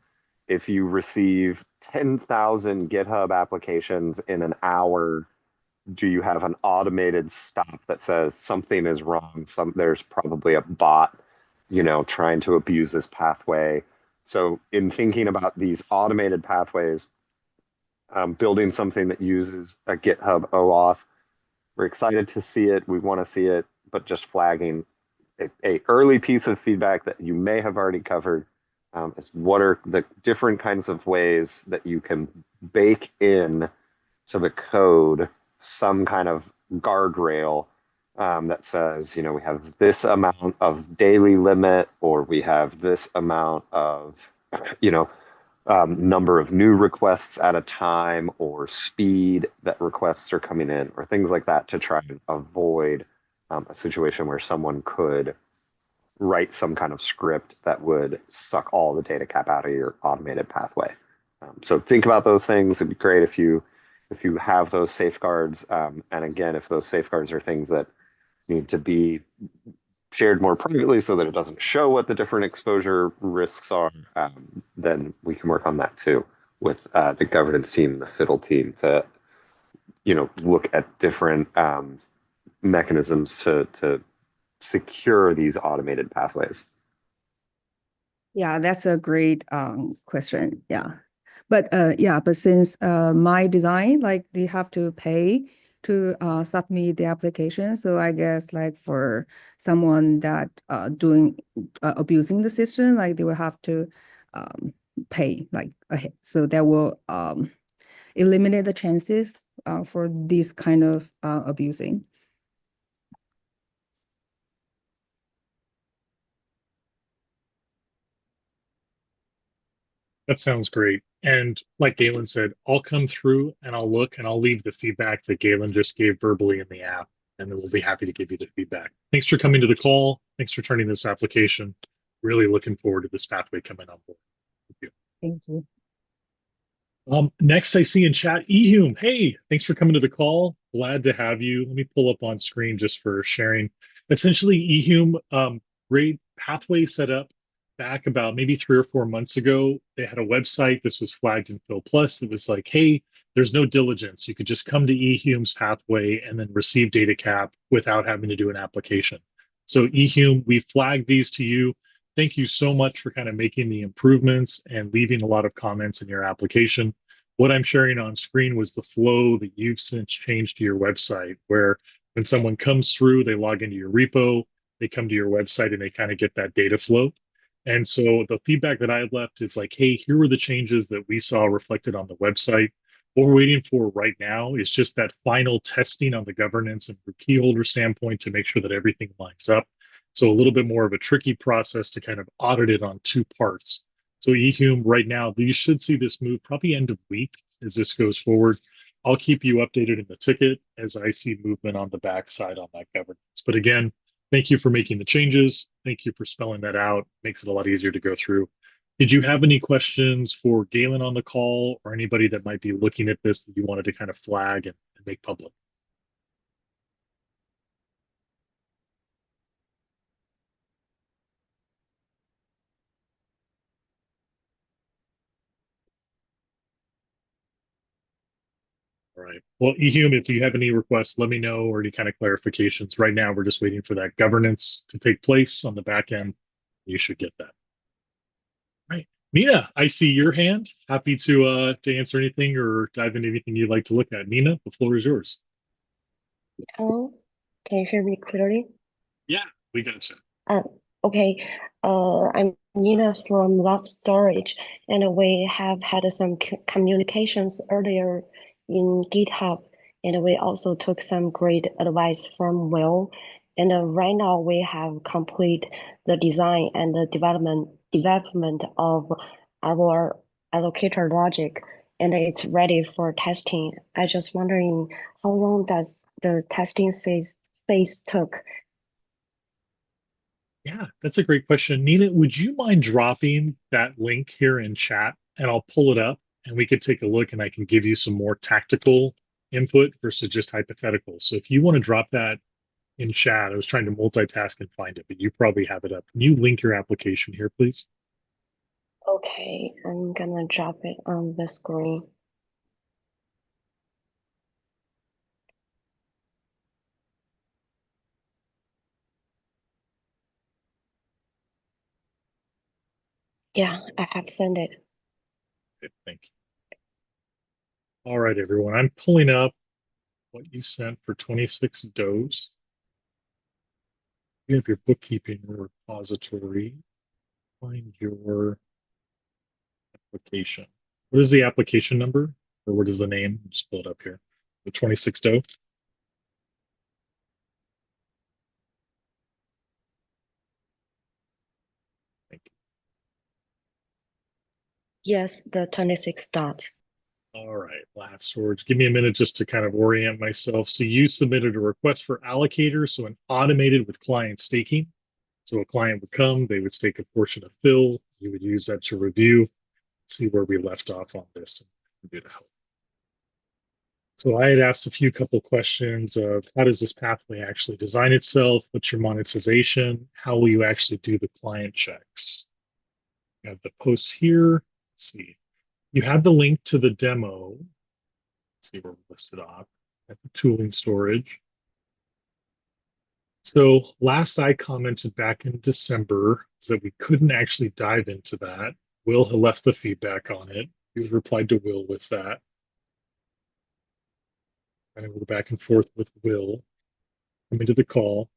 If you receive 10,000 GitHub applications in an hour, do you have an automated stop that says something is wrong? There's probably a bot, trying to abuse this pathway. So in thinking about these automated pathways, building something that uses a GitHub OAuth, we're excited to see it. We want to see it, but just flagging a early piece of feedback that you may have already covered is what are the different kinds of ways that you can bake in to the code some kind of guardrail that says, we have this amount of daily limit, or we have this amount of, number of new requests at a time, or speed that requests are coming in, or things like that, to try and avoid a situation where someone could write some kind of script that would suck all the data cap out of your automated pathway. So think about those things. It'd be great if you have those safeguards. And again, if those safeguards are things that need to be shared more privately so that it doesn't show what the different exposure risks are, then we can work on that too with the governance team, the fiddle team, to look at different mechanisms to secure these automated pathways. Yeah, that's a great question. Yeah. But since my design, like they have to pay to submit the application. So I guess like for someone that doing abusing the system, like they will have to pay like ahead. So that will eliminate the chances for this kind of abusing. That sounds great. And like Galen said, I'll come through and I'll look and I'll leave the feedback that Galen just gave verbally in the app, and then we'll be happy to give you the feedback. Thanks for coming to the call. Thanks for turning this application. Really looking forward to this pathway coming on board. Thank you. Thank you. Next I see in chat, Ehum. Hey, thanks for coming to the call. Glad to have you. Let me pull up on screen just for sharing. Essentially, Ehum, great pathway set up back about maybe 3 or 4 months ago. They had a website. This was flagged in Phil Plus. It was like, hey, there's no diligence. You could just come to Ehum's pathway and then receive data cap without having to do an application. So Ehum, we flagged these to you. Thank you so much for kind of making the improvements and leaving a lot of comments in your application. What I'm sharing on screen was the flow that you've since changed to your website, where when someone comes through, they log into your repo, they come to your website and they kind of get that data flow. And so the feedback that I had left is like, hey, here were the changes that we saw reflected on the website. What we're waiting for right now is just that final testing on the governance and from key holder standpoint to make sure that everything lines up. So a little bit more of a tricky process to kind of audit it on 2 parts. So eHume right now, you should see this move probably end of week as this goes forward. I'll keep you updated in the ticket as I see movement on the backside on that governance. But again, thank you for making the changes. Thank you for spelling that out. Makes it a lot easier to go through. Did you have any questions for Galen on the call or anybody that might be looking at this that you wanted to kind of flag and make public? All right. Well, eHume, if you have any requests, let me know or any kind of clarifications. Right now, we're just waiting for that governance to take place on the back end. You should get that. All right. Nina, I see your hand. Happy to answer anything or dive into anything you'd like to look at. Nina, the floor is yours. Hello, can you hear me clearly? Yeah, we got you. Okay. I'm Nina from Love Storage, and we have had some communications earlier in GitHub, and we also took some great advice from Will. And right now we have complete the design and the development of our allocator logic, and it's ready for testing. I just wondering how long does the testing phase took? Yeah, that's a great question. Nina, would you mind dropping that link here in chat and I'll pull it up and we could take a look and I can give you some more tactical input versus just hypothetical. So if you want to drop that in chat, I was trying to multitask and find it, but you probably have it up. Can you link your application here, please? Okay, I'm gonna drop it on the screen. Yeah, I have sent it. Okay, thank you. All right, everyone. I'm pulling up what you sent for 26 does. You have your bookkeeping repository. Find your application. What is the application number? Or what is the name? Just pull it up here. The 26 doe. Thank you. Yes, the 26 dots. All right, lab storage. Give me a minute just to kind of orient myself. So you submitted a request for allocator, so an automated with client staking. So a client would come, they would stake a portion of fill. You would use that to review, see where we left off on this and do the help. So I had asked a few couple questions of how does this pathway actually design itself? What's your monetization? How will you actually do the client checks? You have the posts here. Let's see. You have the link to the demo. Let's see where we listed off at the tooling storage. So last I commented back in December is that we couldn't actually dive into that. Will had left the feedback on it. We replied to Will with that. And we're back and forth with Will coming to the call.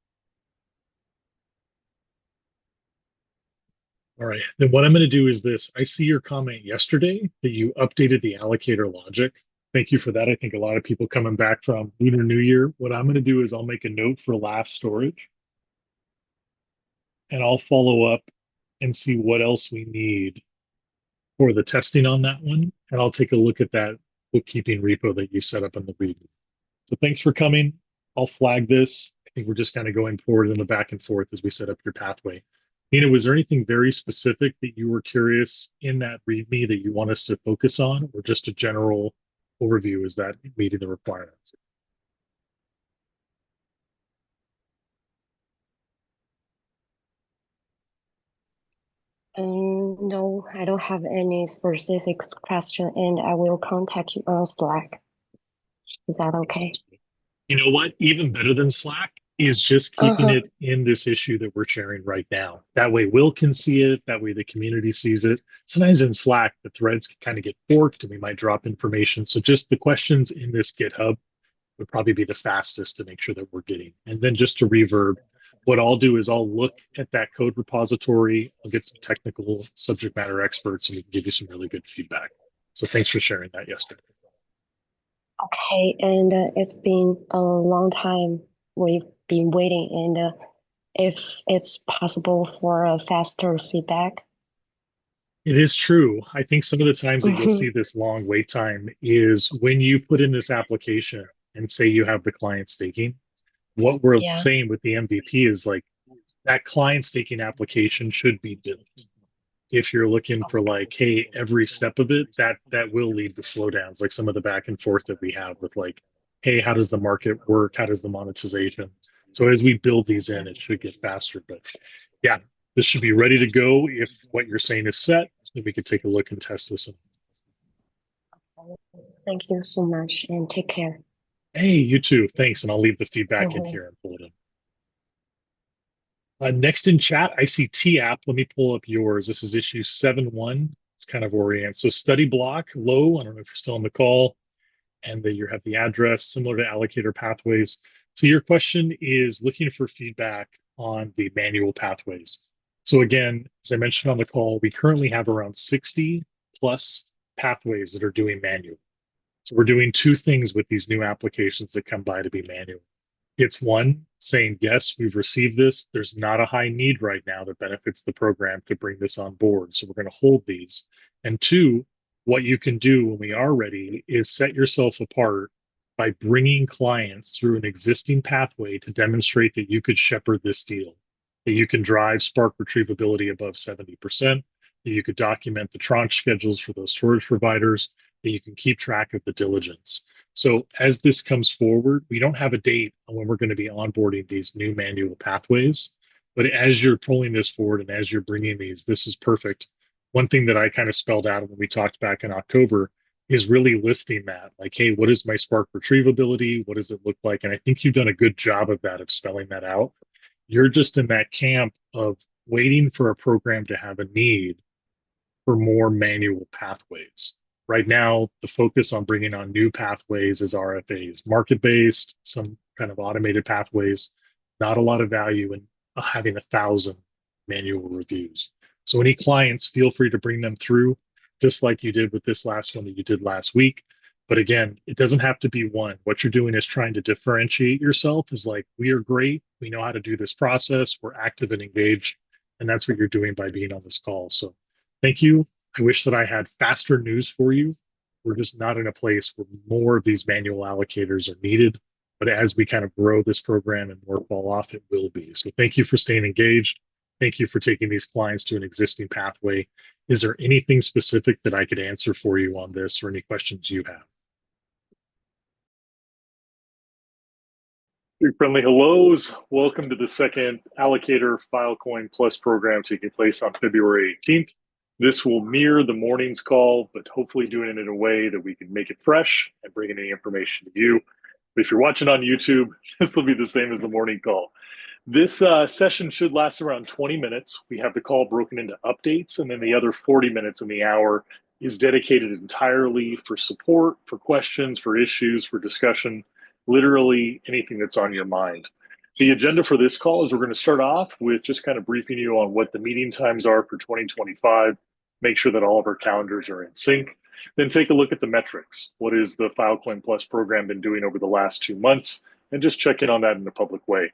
All right, then what I'm going to do is this. I see your comment yesterday that you updated the allocator logic. Thank you for that. I think a lot of people coming back from Lunar New Year. What I'm going to do is I'll make a note for last storage and I'll follow up and see what else we need for the testing on that one. And I'll take a look at that bookkeeping repo that you set up in the README. So thanks for coming. I'll flag this. I think we're just kind of going forward in the back and forth as we set up your pathway. Nina, was there anything very specific that you were curious in that README that you want us to focus on, or just a general overview? Is that meeting the requirements? No, I don't have any specific question, and I will contact you on Slack. Is that okay? You know what? Even better than Slack is just keeping it in this issue that we're sharing right now. That way Will can see it. That way the community sees it. Sometimes in Slack, the threads can kind of get forked and we might drop information. So just the questions in this GitHub would probably be the fastest to make sure that we're getting. And then just to reverb, what I'll do is I'll look at that code repository. I'll get some technical subject matter experts and we can give you some really good feedback. So thanks for sharing that yesterday. Okay, and it's been a long time we've been waiting, and if it's possible for a faster feedback. It is true. I think some of the times that you'll see this long wait time is when you put in this application and say you have the client staking. What we're Yeah. saying with the MVP is like that client staking application should be built. If you're looking for like, hey, every step of it, that will lead to slowdowns, like some of the back and forth that we have with like, hey, how does the market work? How does the monetization? So as we build these in, it should get faster. But yeah, this should be ready to go. If what you're saying is set, then we could take a look and test this. Thank you so much and take care. Hey, you too. Thanks. And I'll leave the feedback in here and pull it in. Next in chat, I see T-App. Let me pull up yours. This is issue 7.1. It's kind of orient. So study block, low. I don't know if you're still on the call. And then you have the address similar to allocator pathways. So your question is looking for feedback on the manual pathways. So again, as I mentioned on the call, we currently have around 60 plus pathways that are doing manual. So we're doing two things with these new applications that come by to be manual. It's one, saying, yes, we've received this. There's not a high need right now that benefits the program to bring this on board. So we're going to hold these. And two, what you can do when we are ready is set yourself apart by bringing clients through an existing pathway to demonstrate that you could shepherd this deal, that you can drive Spark retrievability above 70%, that you could document the tranche schedules for those storage providers, that you can keep track of the diligence. So as this comes forward, we don't have a date on when we're going to be onboarding these new manual pathways. But as you're pulling this forward and as you're bringing these, this is perfect. One thing that I kind of spelled out when we talked back in October is really listing that. Like, hey, what is my Spark retrievability? What does it look like? And I think you've done a good job of that, of spelling that out. You're just in that camp of waiting for a program to have a need for more manual pathways. Right now, the focus on bringing on new pathways is RFAs, market-based, some kind of automated pathways, not a lot of value in having 1,000 manual reviews. So any clients, feel free to bring them through, just like you did with this last one that you did last week. But again, it doesn't have to be one. What you're doing is trying to differentiate yourself is like, we are great. We know how to do this process. We're active and engaged. And that's what you're doing by being on this call. So thank you. I wish that I had faster news for you. We're just not in a place where more of these manual allocators are needed. But as we kind of grow this program and more fall off, it will be. So thank you for staying engaged. Thank you for taking these clients to an existing pathway. Is there anything specific that I could answer for you on this or any questions you have? Friendly hellos. Welcome to the second Allocator Filecoin Plus program taking place on February 18th. This will mirror the morning's call, but hopefully doing it in a way that we can make it fresh and bring any information to you. But if you're watching on YouTube, this will be the same as the morning call. This session should last around 20 minutes. We have the call broken into updates, and then the other 40 minutes in the hour is dedicated entirely for support, for questions, for issues, for discussion, literally anything that's on your mind. The agenda for this call is we're going to start off with just kind of briefing you on what the meeting times are for 2025, make sure that all of our calendars are in sync, then take a look at the metrics. What is the Filecoin Plus program been doing over the last 2 months, and just check in on that in a public way.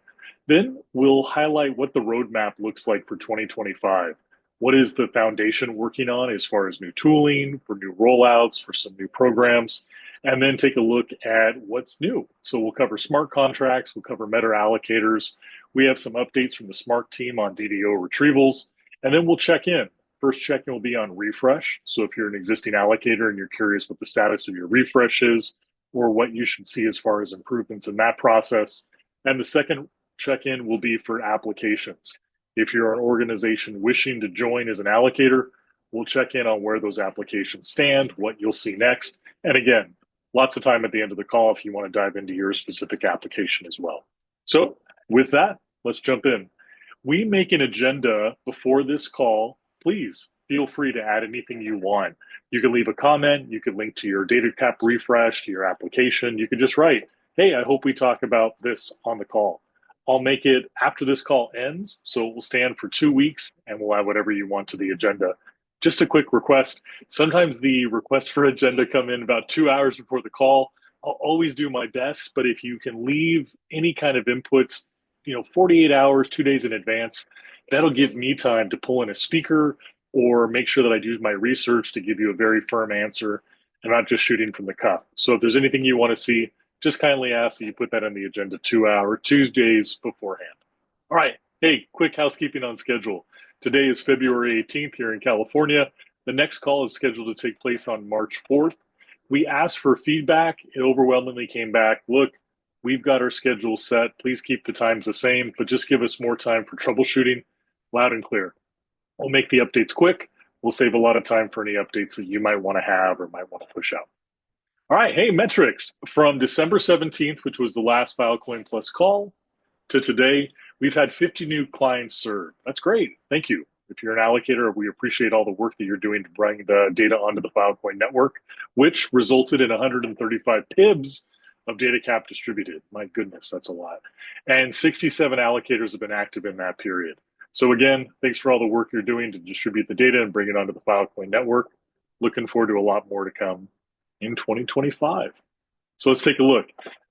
Then we'll highlight what the roadmap looks like for 2025. What is the foundation working on as far as new tooling, for new rollouts, for some new programs, and then take a look at what's new. So we'll cover smart contracts, we'll cover MetaAllocators. We have some updates from the smart team on DDO retrievals, and then we'll check in. First check-in will be on refresh. So if you're an existing allocator and you're curious what the status of your refresh is, or what you should see as far as improvements in that process. And the second check-in will be for applications. If you're an organization wishing to join as an allocator, we'll check in on where those applications stand, what you'll see next. And again, lots of time at the end of the call if you want to dive into your specific application as well. So with that, let's jump in. We make an agenda before this call. Please feel free to add anything you want. You can leave a comment. You can link to your DataCap Refresh, to your application. You can just write, hey, I hope we talk about this on the call. I'll make it after this call ends, so it will stand for 2 weeks, and we'll add whatever you want to the agenda. Just a quick request. Sometimes the requests for agenda come in about 2 hours before the call. I'll always do my best, but if you can leave any kind of inputs, 48 hours, 2 days in advance, that'll give me time to pull in a speaker, or make sure that I do my research to give you a very firm answer and not just shooting from the cuff. So if there's anything you want to see, just kindly ask that you put that on the agenda 2 days beforehand. All right. Hey, quick housekeeping on schedule. Today is February 18th here in California. The next call is scheduled to take place on March 4th. We asked for feedback. It overwhelmingly came back. Look, we've got our schedule set. Please keep the times the same, but just give us more time for troubleshooting. Loud and clear. We'll make the updates quick. We'll save a lot of time for any updates that you might want to have or might want to push out. All right. Hey, metrics from December 17th, which was the last Filecoin Plus call, to today, we've had 50 new clients served. That's great. Thank you. If you're an allocator, we appreciate all the work that you're doing to bring the data onto the Filecoin network, which resulted in 135 PIBs of DataCap distributed. My goodness, that's a lot. And 67 allocators have been active in that period. So again, thanks for all the work you're doing to distribute the data and bring it onto the Filecoin network. Looking forward to a lot more to come in 2025. So let's take a look.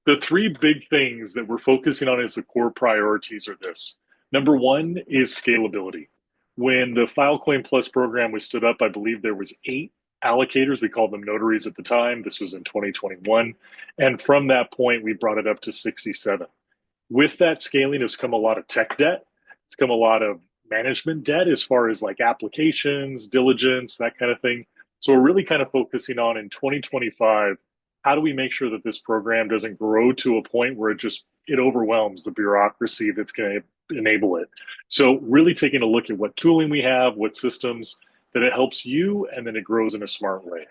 The three big things that we're focusing on as the core priorities are this. Number one is scalability. When the Filecoin Plus program was stood up, I believe there was 8 allocators. We called them notaries at the time. This was in 2021. And from that point, we brought it up to 67. With that scaling has come a lot of tech debt. It's come a lot of management debt as far as like applications, diligence, that kind of thing. So we're really kind of focusing on in 2025, how do we make sure that this program doesn't grow to a point where it overwhelms the bureaucracy that's going to enable it? So really taking a look at what tooling we have, what systems, that it helps you, and then it grows in a smart way.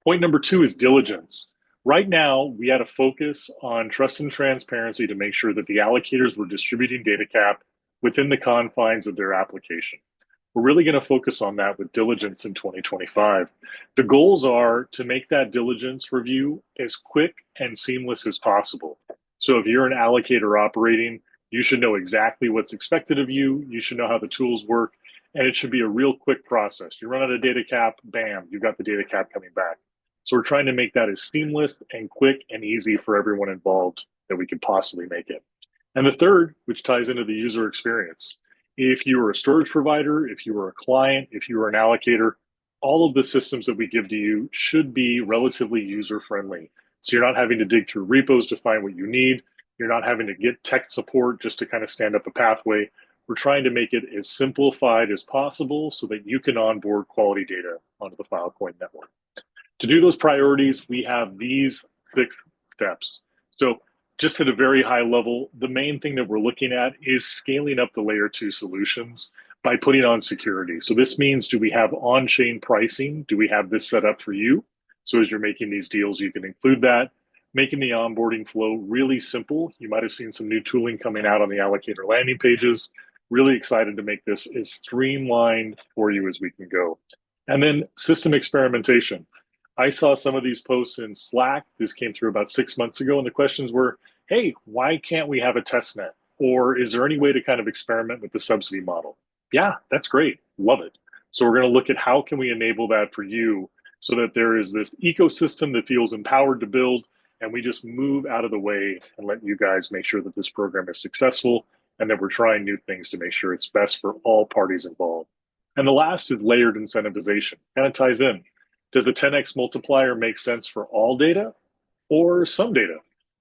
Point number 2 is diligence. Right now, we had a focus on trust and transparency to make sure that the allocators were distributing DataCap within the confines of their application. We're really going to focus on that with diligence in 2025. The goals are to make that diligence review as quick and seamless as possible. So if you're an allocator operating, you should know exactly what's expected of you. You should know how the tools work, and it should be a real quick process. You run out of DataCap, bam, you've got the DataCap coming back. So we're trying to make that as seamless and quick and easy for everyone involved that we can possibly make it. And the third, which ties into the user experience. If you are a storage provider, if you are a client, if you are an allocator, all of the systems that we give to you should be relatively user-friendly. So you're not having to dig through repos to find what you need. You're not having to get tech support just to kind of stand up a pathway. We're trying to make it as simplified as possible so that you can onboard quality data onto the Filecoin network. To do those priorities, we have these 6 steps. So just at a very high level, the main thing that we're looking at is scaling up the layer 2 solutions by putting on security. So this means, do we have on-chain pricing? Do we have this set up for you? So as you're making these deals, you can include that. Making the onboarding flow really simple. You might have seen some new tooling coming out on the allocator landing pages. Really excited to make this as streamlined for you as we can go. And then system experimentation. I saw some of these posts in Slack. This came through about 6 months ago, and the questions were, hey, why can't we have a test net? Or is there any way to kind of experiment with the subsidy model? Yeah, that's great. Love it. So we're going to look at how can we enable that for you so that there is this ecosystem that feels empowered to build, and we just move out of the way and let you guys make sure that this program is successful and that we're trying new things to make sure it's best for all parties involved. And the last is layered incentivization. Kind of ties in. Does the 10x multiplier make sense for all data or some data?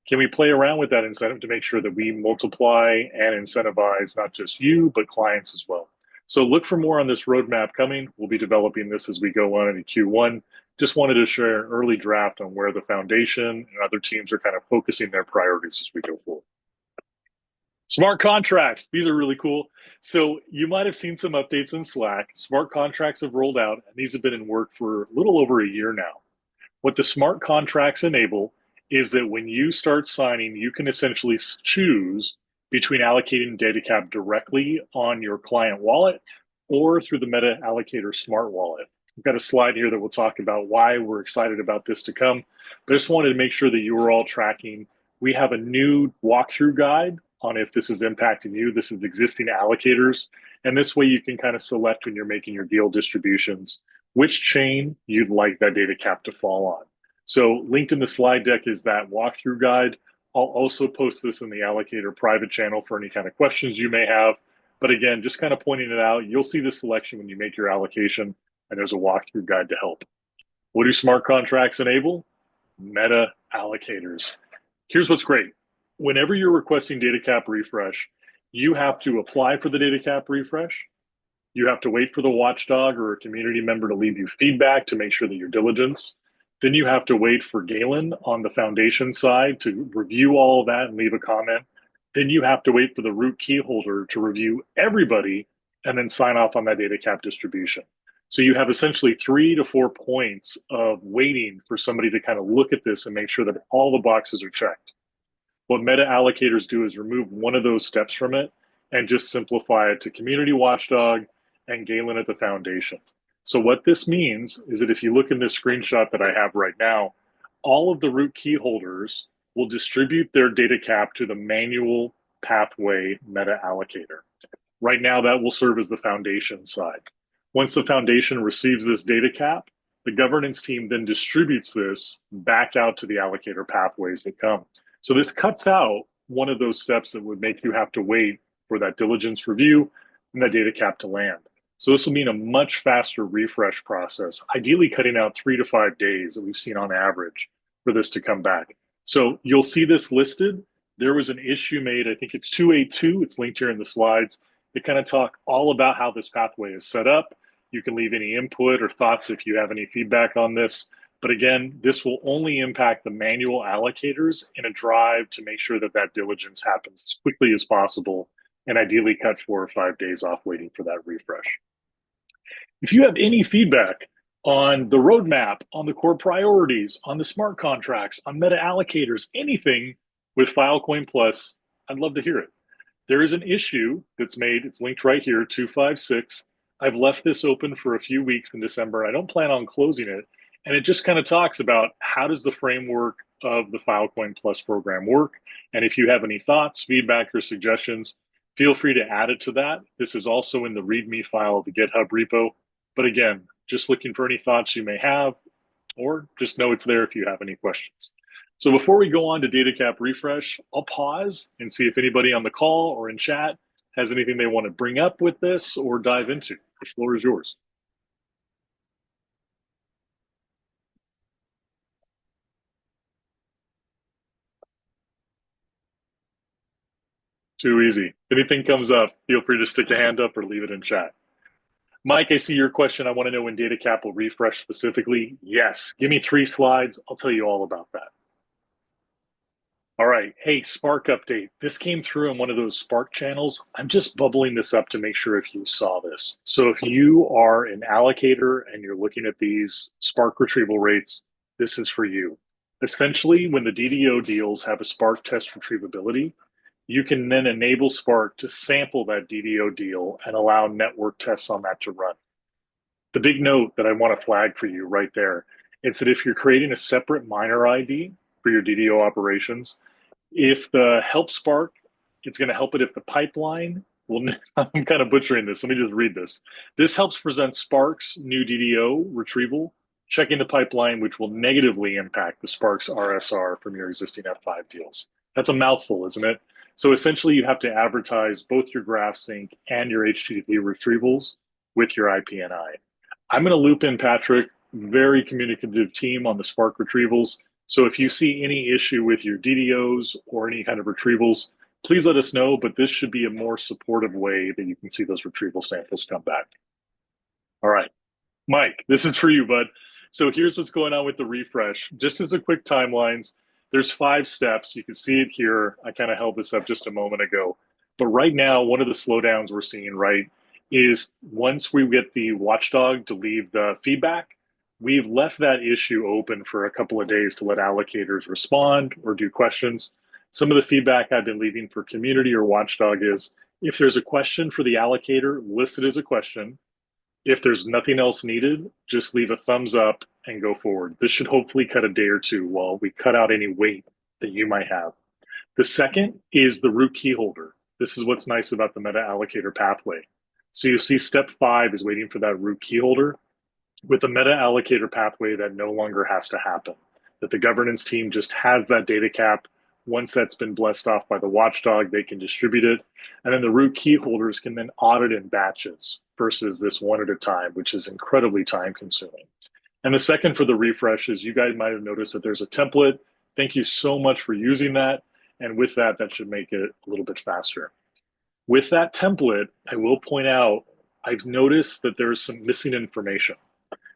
Can we play around with that incentive to make sure that we multiply and incentivize not just you, but clients as well? So look for more on this roadmap coming. We'll be developing this as we go on into Q1. Just wanted to share an early draft on where the foundation and other teams are kind of focusing their priorities as we go forward. Smart contracts. These are really cool. So you might have seen some updates in Slack. Smart contracts have rolled out, and these have been in work for a little over a year now. What the smart contracts enable is that when you start signing, you can essentially choose between allocating DataCap directly on your client wallet or through the MetaAllocator Smart Wallet. We've got a slide here that will talk about why we're excited about this to come. But I just wanted to make sure that you were all tracking. We have a new walkthrough guide on if this is impacting you. This is existing allocators. And this way you can kind of select when you're making your deal distributions, which chain you'd like that DataCap to fall on. So linked in the slide deck is that walkthrough guide. I'll also post this in the Allocator private channel for any kind of questions you may have. But again, just kind of pointing it out, you'll see this selection when you make your allocation, and there's a walkthrough guide to help. What do smart contracts enable? MetaAllocators. Here's what's great. Whenever you're requesting DataCap refresh, you have to apply for the DataCap refresh. You have to wait for the watchdog or a community member to leave you feedback to make sure that you're diligent. Then you have to wait for Galen on the foundation side to review all of that and leave a comment. Then you have to wait for the root key holder to review everybody and then sign off on that DataCap distribution. So you have essentially 3 to 4 points of waiting for somebody to kind of look at this and make sure that all the boxes are checked. What MetaAllocators do is remove one of those steps from it and just simplify it to Community Watchdog and Galen at the foundation. So what this means is that if you look in this screenshot that I have right now, all of the root key holders will distribute their DataCap to the manual pathway MetaAllocator. Right now, that will serve as the foundation side. Once the foundation receives this DataCap, the governance team then distributes this back out to the allocator pathways that come. So this cuts out one of those steps that would make you have to wait for that diligence review and that DataCap to land. So this will mean a much faster refresh process, ideally cutting out 3 to 5 days that we've seen on average for this to come back. So you'll see this listed. There was an issue made, I think it's 282, it's linked here in the slides. They kind of talk all about how this pathway is set up. You can leave any input or thoughts if you have any feedback on this. But again, this will only impact the manual allocators in a drive to make sure that that diligence happens as quickly as possible and ideally cut 4 or 5 days off waiting for that refresh. If you have any feedback on the roadmap, on the core priorities, on the smart contracts, on MetaAllocators, anything with Filecoin Plus, I'd love to hear it. There is an issue that's made, it's linked right here, 256. I've left this open for a few weeks in December. I don't plan on closing it. And it just kind of talks about how does the framework of the Filecoin Plus program work. And if you have any thoughts, feedback, or suggestions, feel free to add it to that. This is also in the README file of the GitHub repo. But again, just looking for any thoughts you may have, or just know it's there if you have any questions. So before we go on to DataCap Refresh, I'll pause and see if anybody on the call or in chat has anything they want to bring up with this or dive into. The floor is yours. Too easy. If anything comes up, feel free to stick a hand up or leave it in chat. Mike, I see your question. I want to know when DataCap will refresh specifically. Yes. Give me 3 slides. I'll tell you all about that. All right. Hey, Spark update. This came through on one of those Spark channels. I'm just bubbling this up to make sure if you saw this. So if you are an allocator and you're looking at these Spark retrieval rates, this is for you. Essentially, when the DDO deals have a Spark test retrievability, you can then enable Spark to sample that DDO deal and allow network tests on that to run. The big note that I want to flag for you right there, it's that if you're creating a separate miner ID for your DDO operations, if the help Spark, it's going to help it if the pipeline, well, I'm kind of butchering this. Let me just read this. This helps present Spark's new DDO retrieval, checking the pipeline, which will negatively impact the Spark's RSR from your existing F5 deals. That's a mouthful, isn't it? So essentially, you have to advertise both your graph sync and your HTTP retrievals with your IPNI. I'm going to loop in Patrick, very communicative team on the Spark retrievals. So if you see any issue with your DDOs or any kind of retrievals, please let us know, but this should be a more supportive way that you can see those retrieval samples come back. All right, Mike, this is for you, bud. So here's what's going on with the refresh. Just as a quick timelines, there's 5 steps. You can see it here. I kind of held this up just a moment ago. But right now, one of the slowdowns we're seeing, right, is once we get the watchdog to leave the feedback, we've left that issue open for a couple of days to let allocators respond or do questions. Some of the feedback I've been leaving for community or watchdog is if there's a question for the allocator, list it as a question. If there's nothing else needed, just leave a thumbs up and go forward. This should hopefully cut a day or 2 while we cut out any weight that you might have. The second is the root key holder. This is what's nice about the MetaAllocator pathway. So you see step 5 is waiting for that root key holder. With the MetaAllocator pathway, that no longer has to happen. That the governance team just has that DataCap Once that's been blessed off by the watchdog, they can distribute it. And then the root key holders can then audit in batches versus this one at a time, which is incredibly time consuming. And the second for the refresh is you guys might have noticed that there's a template. Thank you so much for using that. And with that, that should make it a little bit faster. With that template, I will point out, I've noticed that there's some missing information.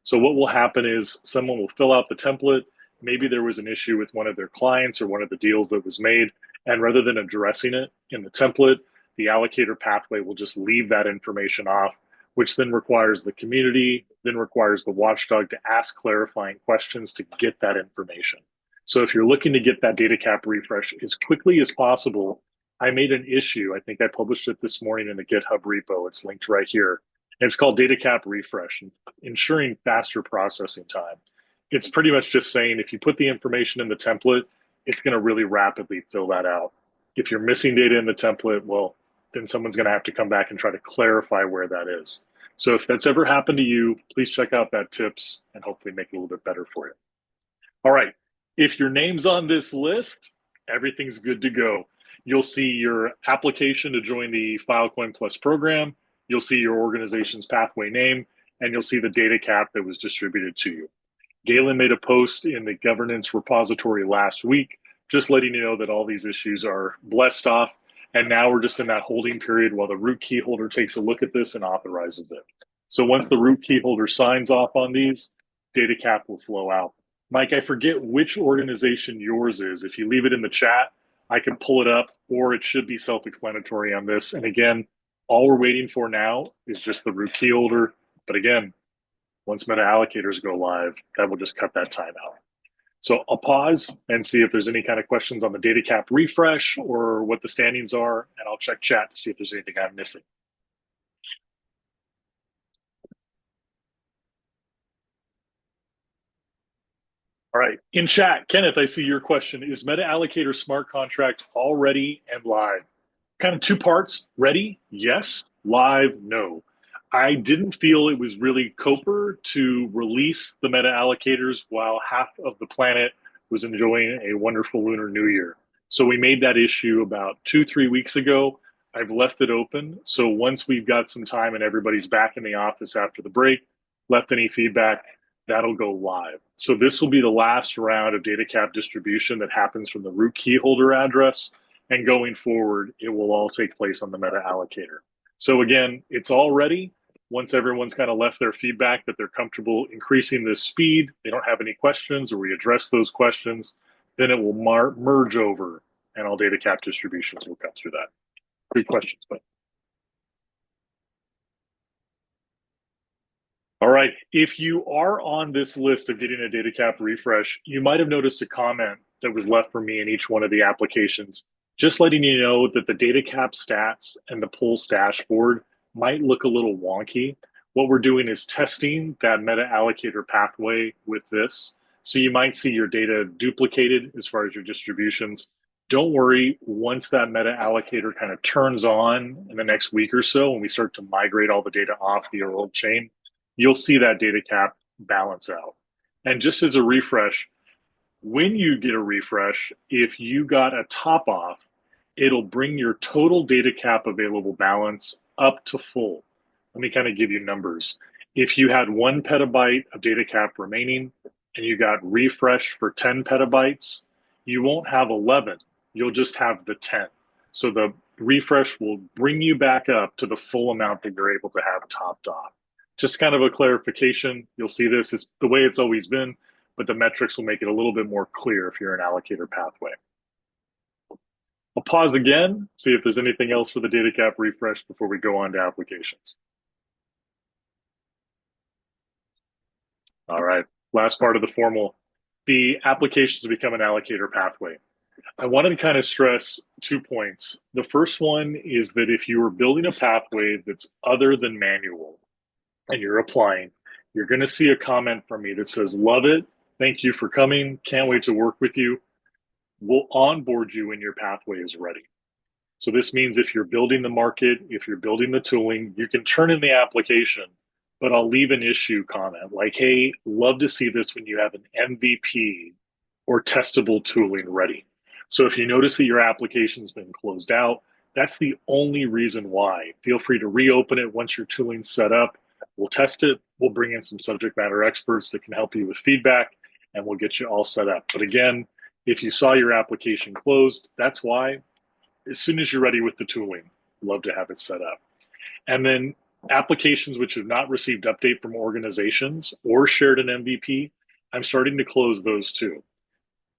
So what will happen is someone will fill out the template. Maybe there was an issue with one of their clients or one of the deals that was made. And rather than addressing it in the template, the allocator pathway will just leave that information off, which then requires the community, then requires the watchdog to ask clarifying questions to get that information. So if you're looking to get that DataCap refresh as quickly as possible, I made an issue. I think I published it this morning in the GitHub repo. It's linked right here. It's called DataCap Refresh, ensuring faster processing time. It's pretty much just saying if you put the information in the template, it's going to really rapidly fill that out. If you're missing data in the template, well, then someone's going to have to come back and try to clarify where that is. So if that's ever happened to you, please check out that tips and hopefully make it a little bit better for you. All right. If your name's on this list, everything's good to go. You'll see your application to join the Filecoin Plus program. You'll see your organization's pathway name, and you'll see the data cap that was distributed to you. Galen made a post in the governance repository last week, just letting you know that all these issues are blessed off. And now we're just in that holding period while the root key holder takes a look at this and authorizes it. So once the root key holder signs off on these, data cap will flow out. Mike, I forget which organization yours is. If you leave it in the chat, I can pull it up, or it should be self-explanatory on this. And again, all we're waiting for now is just the root key holder. But again, once MetaAllocators go live, that will just cut that time out. So I'll pause and see if there's any kind of questions on the DataCap refresh or what the standings are, and I'll check chat to see if there's anything I'm missing. All right, in chat, Kenneth, I see your question. Is MetaAllocator Smart Contract all ready and live? Kind of two parts. Ready? Yes. Live? No. I didn't feel it was really Coper to release the MetaAllocators while half of the planet was enjoying a wonderful Lunar New Year. So we made that issue about 2-3 weeks ago. I've left it open. So once we've got some time and everybody's back in the office after the break, left any feedback, that'll go live. So this will be the last round of DataCap distribution that happens from the root key holder address. And going forward, it will all take place on the MetaAllocator. So again, it's all ready. Once everyone's kind of left their feedback that they're comfortable increasing the speed, they don't have any questions, or we address those questions, then it will merge over and all DataCap distributions will come through that. Good questions, but. All right, if you are on this list of getting a DataCap refresh, you might have noticed a comment that was left for me in each one of the applications, just letting you know that the DataCap stats and the Pulse dashboard might look a little wonky. What we're doing is testing that MetaAllocator pathway with this. So you might see your data duplicated as far as your distributions. Don't worry, once that MetaAllocator kind of turns on in the next week or so, when we start to migrate all the data off the old chain, you'll see that data cap balance out. And just as a refresh, when you get a refresh, if you got a top off, it'll bring your total data cap available balance up to full. Let me kind of give you numbers. If you had 1 petabyte of data cap remaining and you got refresh for 10 petabytes, you won't have 11, you'll just have the 10. So the refresh will bring you back up to the full amount that you're able to have topped off. Just kind of a clarification, you'll see this is the way it's always been, but the metrics will make it a little bit more clear if you're an allocator pathway. I'll pause again, see if there's anything else for the DataCap refresh before we go on to applications. All right, last part of the formal. The applications become an allocator pathway. I wanted to kind of stress 2 points. The first one is that if you are building a pathway that's other than manual and you're applying, you're going to see a comment from me that says, love it, thank you for coming, can't wait to work with you. We'll onboard you when your pathway is ready. So this means if you're building the market, if you're building the tooling, you can turn in the application, but I'll leave an issue comment like, hey, love to see this when you have an MVP or testable tooling ready. So if you notice that your application's been closed out, that's the only reason why. Feel free to reopen it once your tooling's set up. We'll test it. We'll bring in some subject matter experts that can help you with feedback, and we'll get you all set up. But again, if you saw your application closed, that's why. As soon as you're ready with the tooling, love to have it set up. And then applications which have not received update from organizations or shared an MVP, I'm starting to close those too.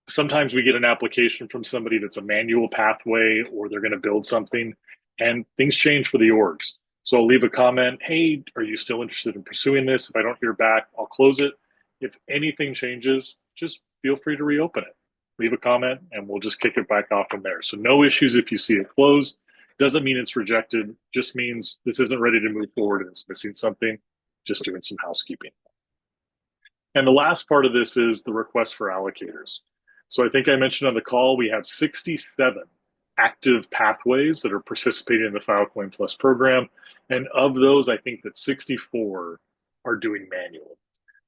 Sometimes we get an application from somebody that's a manual pathway, or they're going to build something, and things change for the orgs. So I'll leave a comment, hey, are you still interested in pursuing this? If I don't hear back, I'll close it. If anything changes, just feel free to reopen it. Leave a comment and we'll just kick it back off from there. So no issues if you see it closed. Doesn't mean it's rejected, just means this isn't ready to move forward and it's missing something, just doing some housekeeping. And the last part of this is the request for allocators. So I think I mentioned on the call, we have 67 active pathways that are participating in the Filecoin Plus program. And of those, I think that 64 are doing manual.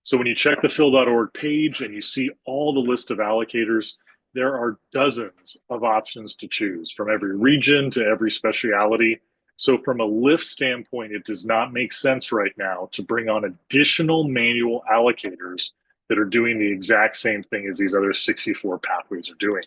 So when you check the phil.org page and you see all the list of allocators, there are dozens of options to choose from every region to every speciality. So from a lift standpoint, it does not make sense right now to bring on additional manual allocators that are doing the exact same thing as these other 64 pathways are doing.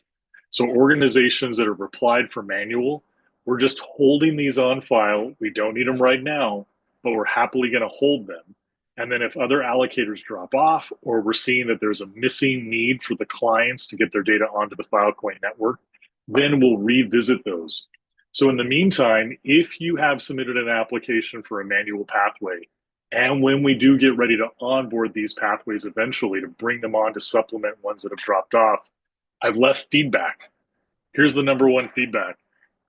So organizations that have applied for manual, we're just holding these on file. We don't need them right now, but we're happily going to hold them. And then if other allocators drop off, or we're seeing that there's a missing need for the clients to get their data onto the Filecoin network, then we'll revisit those. So in the meantime, if you have submitted an application for a manual pathway, and when we do get ready to onboard these pathways eventually to bring them on to supplement ones that have dropped off, I've left feedback. Here's the number one feedback.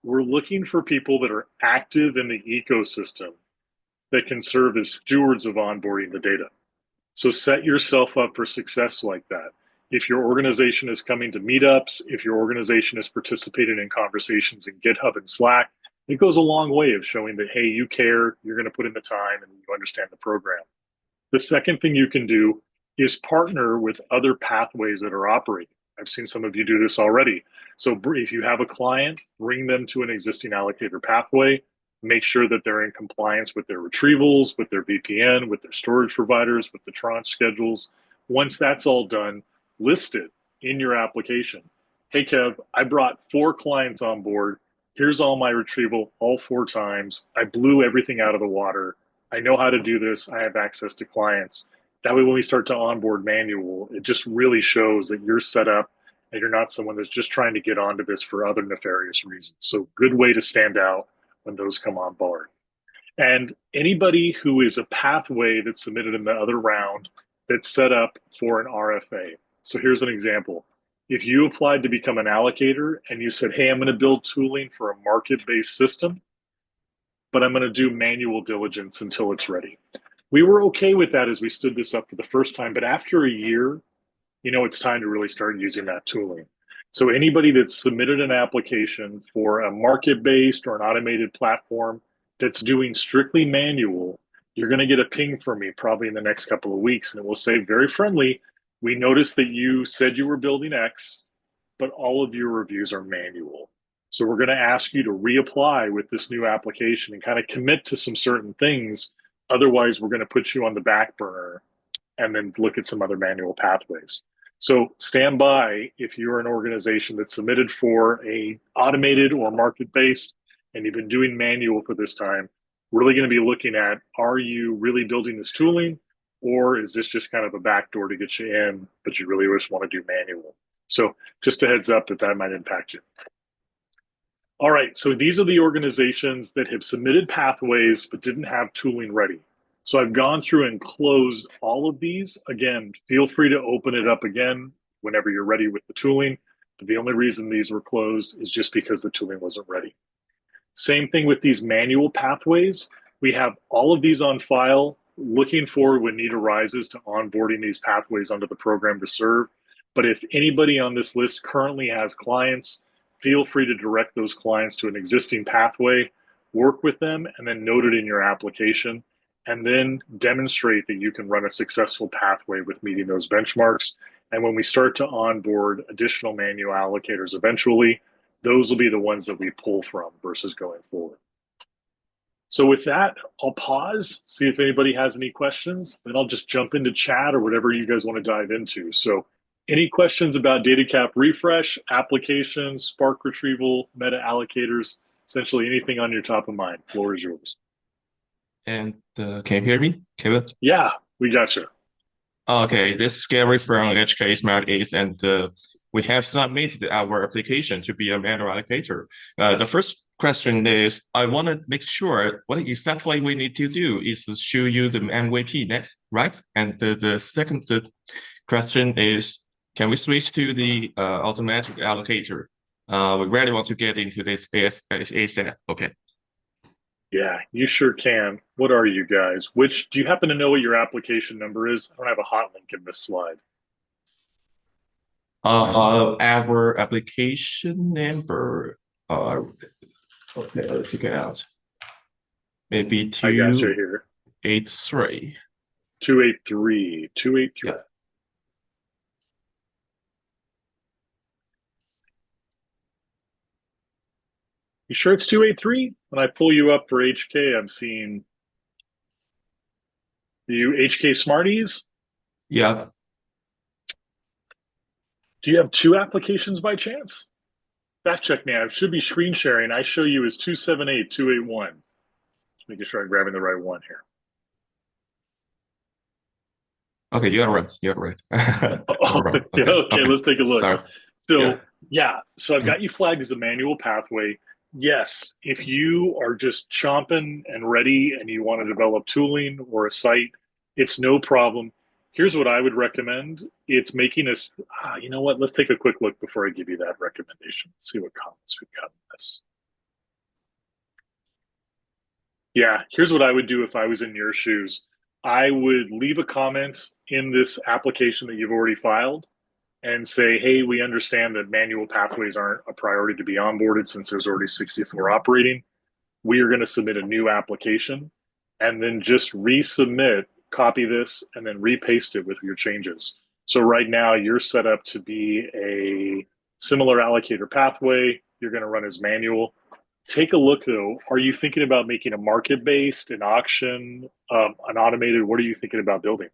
We're looking for people that are active in the ecosystem that can serve as stewards of onboarding the data. So set yourself up for success like that. If your organization is coming to meetups, if your organization is participating in conversations in GitHub and Slack, it goes a long way of showing that, hey, you care, you're going to put in the time, and you understand the program. The second thing you can do is partner with other pathways that are operating. I've seen some of you do this already. So if you have a client, bring them to an existing allocator pathway, make sure that they're in compliance with their retrievals, with their VPN, with their storage providers, with the tranche schedules. Once that's all done, list it in your application. Hey, Kev, I brought 4 clients on board. Here's all my retrieval all 4 times. I blew everything out of the water. I know how to do this. I have access to clients. That way, when we start to onboard manual, it just really shows that you're set up and you're not someone that's just trying to get onto this for other nefarious reasons. So good way to stand out when those come on board. And anybody who is a pathway that's submitted in the other round that's set up for an RFA. So here's an example. If you applied to become an allocator and you said, hey, I'm going to build tooling for a market-based system, but I'm going to do manual diligence until it's ready. We were okay with that as we stood this up for the first time, but after a year, it's time to really start using that tooling. So anybody that's submitted an application for a market-based or an automated platform that's doing strictly manual, you're going to get a ping from me probably in the next couple of weeks, and it will say very friendly, we noticed that you said you were building X, but all of your reviews are manual. So we're going to ask you to reapply with this new application and kind of commit to some certain things. Otherwise, we're going to put you on the back burner and then look at some other manual pathways. So stand by if you're an organization that's submitted for a automated or market-based and you've been doing manual for this time, really going to be looking at, are you really building this tooling, or is this just kind of a backdoor to get you in, but you really just want to do manual? So just a heads up that might impact you. All right, so these are the organizations that have submitted pathways but didn't have tooling ready. So I've gone through and closed all of these. Again, feel free to open it up again whenever you're ready with the tooling. But the only reason these were closed is just because the tooling wasn't ready. Same thing with these manual pathways. We have all of these on file, looking forward when need arises to onboarding these pathways onto the program to serve. But if anybody on this list currently has clients, feel free to direct those clients to an existing pathway, work with them, and then note it in your application, and then demonstrate that you can run a successful pathway with meeting those benchmarks. And when we start to onboard additional manual allocators eventually, those will be the ones that we pull from versus going forward. So with that, I'll pause, see if anybody has any questions. Then I'll just jump into chat or whatever you guys want to dive into. So any questions about DataCap Refresh, applications, Spark retrieval, MetaAllocators, essentially anything on your top of mind? Floor is yours. And can you hear me, Kevin? Yeah, we got you. Okay, this is Gary from HK Smart Ace, and we have submitted our application to be a manual allocator. The first question is, I want to make sure what exactly we need to do is to show you the MVP next, right? And the second question is, can we switch to the automatic allocator? We really want to get into this ASAP. Okay. Yeah, you sure can. What are you guys? Do you happen to know what your application number is? I don't have a hot link in this slide. Our application number, okay, let's check it out. Maybe I got you here. 283. 283. 283. Yeah. You sure it's 283? When I pull you up for HK, I'm seeing you HK Smarties. Yeah. Do you have two applications by chance? Fact check me. I should be screen sharing. I show you as 278, 281. Just making sure I'm grabbing the right one here. Okay, you're right. You're right. Okay. Yeah, okay, let's take a look. Sorry. So so I've got you flagged as a manual pathway. Yes, if you are just chomping and ready and you want to develop tooling or a site, it's no problem. Here's what I would recommend. It's making us, you know what? Let's take a quick look before I give you that recommendation. Let's see what comments we've got on this. Yeah, here's what I would do if I was in your shoes. I would leave a comment in this application that you've already filed and say, hey, we understand that manual pathways aren't a priority to be onboarded since there's already 64 operating. We are going to submit a new application and then just resubmit, copy this, and then repaste it with your changes. So right now you're set up to be a similar allocator pathway. You're going to run as manual. Take a look though. Are you thinking about making a market-based, an auction, an automated? What are you thinking about building?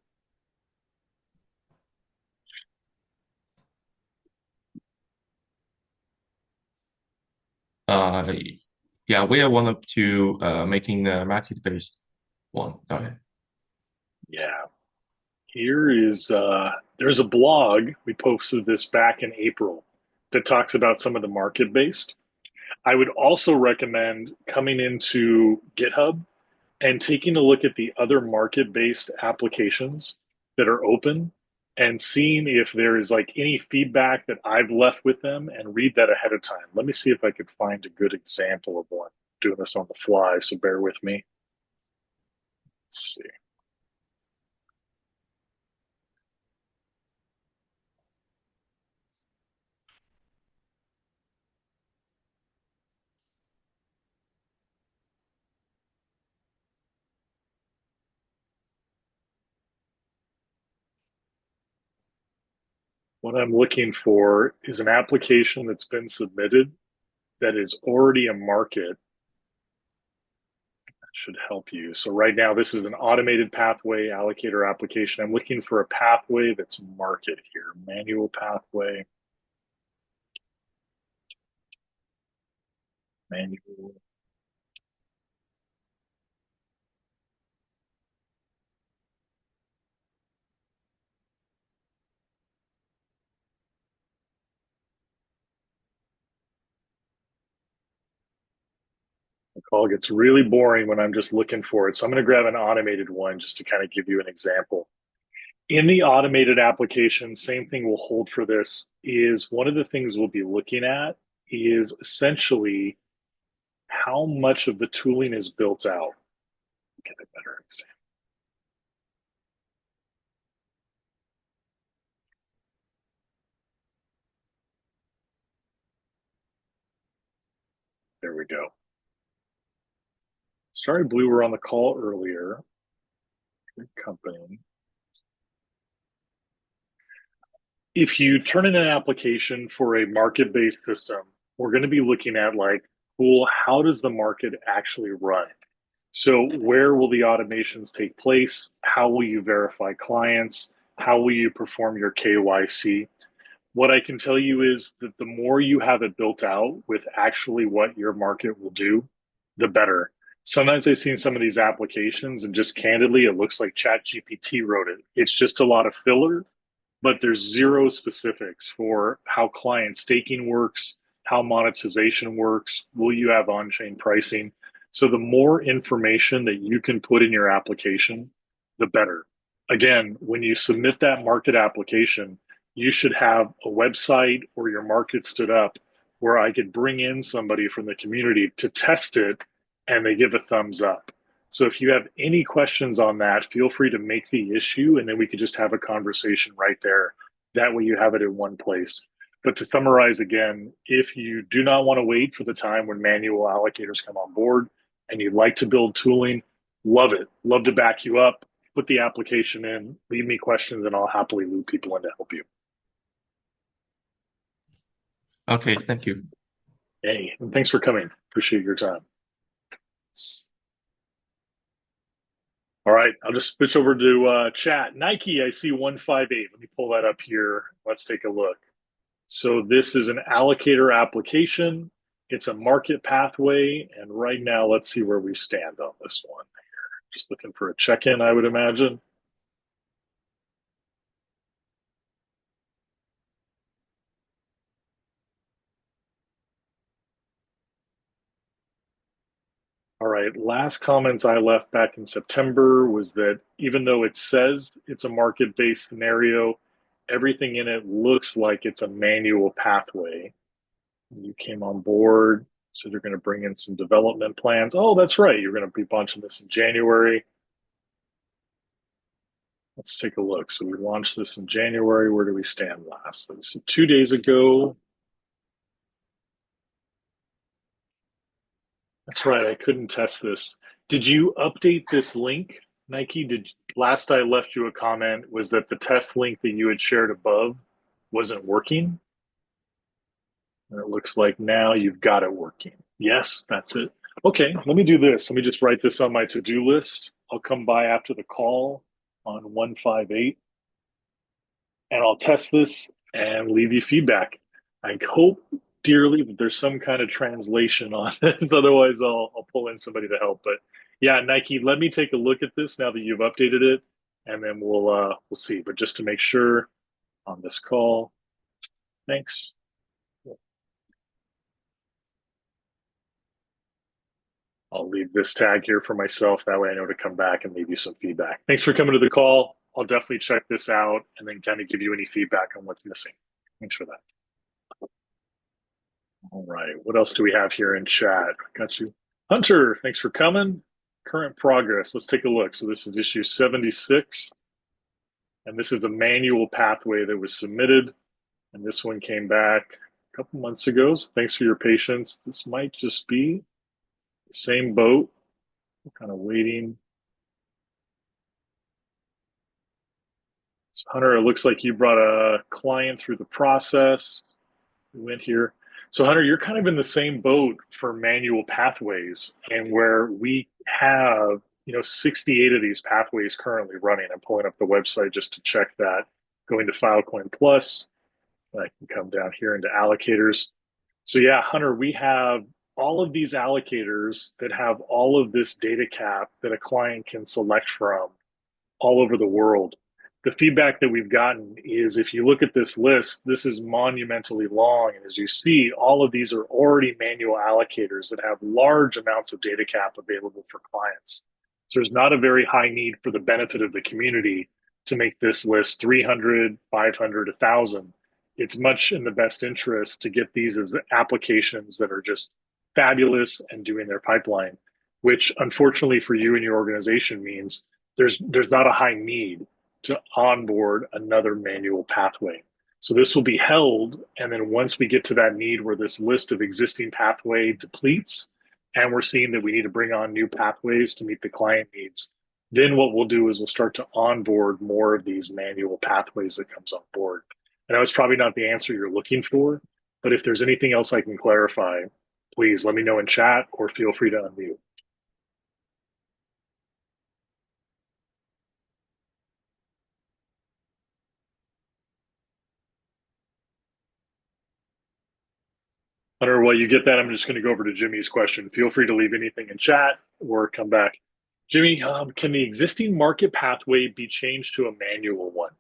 Yeah, we are one of two making the market-based one. Okay. Yeah. Here is there's a blog. We posted this back in April that talks about some of the market-based. I would also recommend coming into GitHub and taking a look at the other market-based applications that are open and seeing if there is like any feedback that I've left with them and read that ahead of time. Let me see if I could find a good example of one. I'm doing this on the fly, so bear with me. Let's see. What I'm looking for is an application that's been submitted that is already a market. That should help you. So right now, this is an automated pathway allocator application. I'm looking for a pathway that's market here. Manual pathway. Manual. The call gets really boring when I'm just looking for it. So I'm going to grab an automated one just to kind of give you an example. In the automated application, same thing will hold for this, is one of the things we'll be looking at is essentially how much of the tooling is built out. Get a better example. There we go. Sorry, Blue, were on the call earlier. Good company. if you turn in an application for a market-based system, we're going to be looking at like, cool, how does the market actually run? So where will the automations take place? How will you verify clients? How will you perform your KYC? What I can tell you is that the more you have it built out with actually what your market will do, the better. Sometimes I've seen some of these applications and just candidly, it looks like ChatGPT wrote it. It's just a lot of filler, but there's zero specifics for how client staking works, how monetization works. Will you have on-chain pricing? So the more information that you can put in your application, the better. Again, when you submit that market application, you should have a website or your market stood up where I could bring in somebody from the community to test it and they give a thumbs up. So if you have any questions on that, feel free to make the issue and then we could just have a conversation right there. That way you have it in one place. But to summarize again, if you do not want to wait for the time when manual allocators come on board and you'd like to build tooling, love it. Love to back you up. Put the application in, leave me questions, and I'll happily loop people in to help you. Okay, thank you. Hey, and thanks for coming. Appreciate your time. All right, I'll just switch over to chat. Nike, I see 158. Let me pull that up here. Let's take a look. So this is an allocator application. It's a market pathway. And right now, let's see where we stand on this one here. Just looking for a check-in, I would imagine. All right, last comments I left back in September was that even though it says it's a market-based scenario, everything in it looks like it's a manual pathway. You came on board, so you're going to bring in some development plans. Oh, that's right, you're going to be launching this in January. Let's take a look. So we launched this in January. Where do we stand last? So 2 days ago. That's right, I couldn't test this. Did you update this link, Nike? Last I left you a comment was that the test link that you had shared above wasn't working. And it looks like now you've got it working. Yes, that's it. Okay, let me do this. Let me just write this on my to-do list. I'll come by after the call on 158 and I'll test this and leave you feedback. I hope dearly that there's some kind of translation on this. Otherwise, I'll pull in somebody to help. But yeah, Nike, let me take a look at this now that you've updated it, and then we'll see. But just to make sure on this call, thanks. I'll leave this tag here for myself. That way I know to come back and leave you some feedback. Thanks for coming to the call. I'll definitely check this out and then kind of give you any feedback on what's missing. Thanks for that. All right, what else do we have here in chat? Got you. Hunter, thanks for coming. Current progress, let's take a look. So this is issue 76. And this is the manual pathway that was submitted. And this one came back a couple months ago. So thanks for your patience. This might just be the same boat. We're kind of waiting. So Hunter, it looks like you brought a client through the process. We went here. So Hunter, you're kind of in the same boat for manual pathways, and where we have 68 of these pathways currently running. I'm pulling up the website just to check that. Going to Filecoin Plus, I can come down here into allocators. So yeah, Hunter, we have all of these allocators that have all of this data cap that a client can select from all over the world. The feedback that we've gotten is if you look at this list, this is monumentally long. And as you see, all of these are already manual allocators that have large amounts of data cap available for clients. So there's not a very high need for the benefit of the community to make this list 300, 500, 1,000. It's much in the best interest to get these as applications that are just fabulous and doing their pipeline, which unfortunately for you and your organization means there's not a high need to onboard another manual pathway. So this will be held, and then once we get to that need where this list of existing pathway depletes, and we're seeing that we need to bring on new pathways to meet the client needs, then what we'll do is we'll start to onboard more of these manual pathways that comes on board. I know it's probably not the answer you're looking for, but if there's anything else I can clarify, please let me know in chat or feel free to unmute. Hunter, while you get that, I'm just going to go over to Jimmy's question. Feel free to leave anything in chat or come back. Jimmy, can the existing market pathway be changed to a manual one?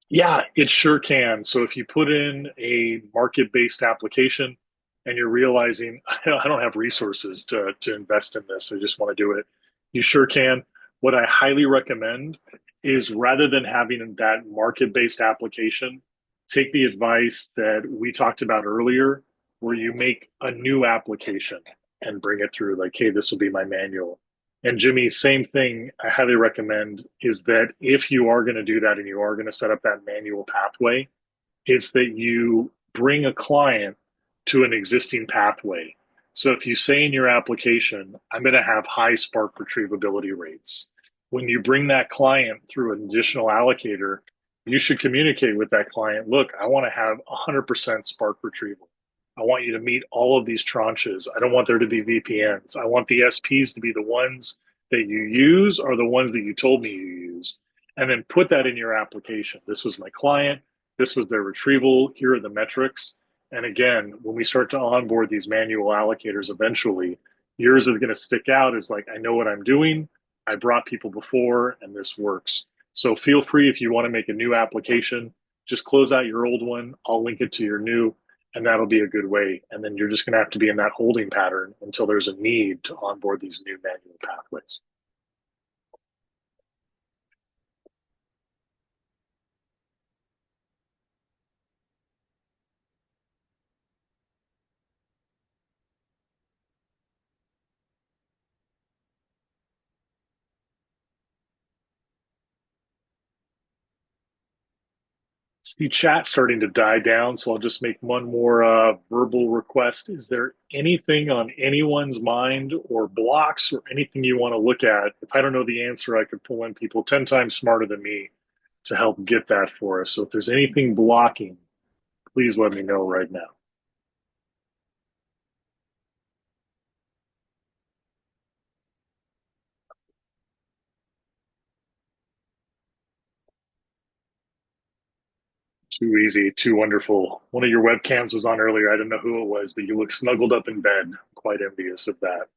Yeah, it sure can. So if you put in a market-based application and you're realizing I don't have resources to invest in this, I just want to do it, you sure can. What I highly recommend is rather than having that market-based application, take the advice that we talked about earlier, where you make a new application and bring it through like, hey, this will be my manual. And Jimmy, same thing I highly recommend is that if you are going to do that and you are going to set up that manual pathway, is that you bring a client to an existing pathway. So if you say in your application, I'm going to have high Spark retrievability rates, when you bring that client through an additional allocator, you should communicate with that client, look, I want to have 100% Spark retrieval. I want you to meet all of these tranches. I don't want there to be VPNs. I want the SPs to be the ones that you use or the ones that you told me you use. And then put that in your application. This was my client. This was their retrieval. Here are the metrics. And again, when we start to onboard these manual allocators eventually, yours are going to stick out as like, I know what I'm doing. I brought people before and this works. So feel free if you want to make a new application, just close out your old one. I'll link it to your new, and that'll be a good way. And then you're just going to have to be in that holding pattern until there's a need to onboard these new manual pathways. The chat starting to die down, so I'll just make one more verbal request. Is there anything on anyone's mind or blocks or anything you want to look at? If I don't know the answer, I could pull in people 10 times smarter than me to help get that for us. So if there's anything blocking, please let me know right now. Too easy, too wonderful. One of your webcams was on earlier. I didn't know who it was, but you look snuggled up in bed. I'm quite envious of that.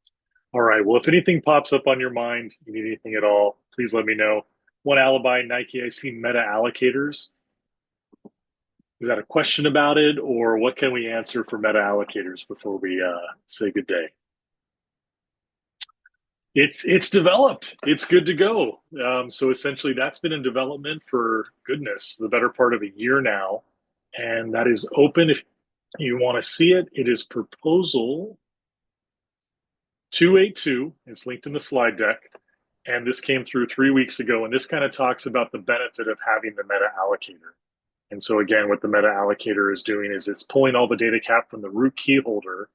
All right. Well, if anything pops up on your mind, you need anything at all, please let me know. One alibi, Nike, I see MetaAllocators. Is that a question about it, or what can we answer for MetaAllocators before we say good day? It's developed. It's good to go. So essentially, that's been in development for goodness, the better part of a year now, and that is open. If you want to see it, it is proposal 282. It's linked in the slide deck, and this came through 3 weeks ago. And this kind of talks about the benefit of having the MetaAllocator. And so again, what the MetaAllocator is doing is it's pulling all the DataCap from the root key holder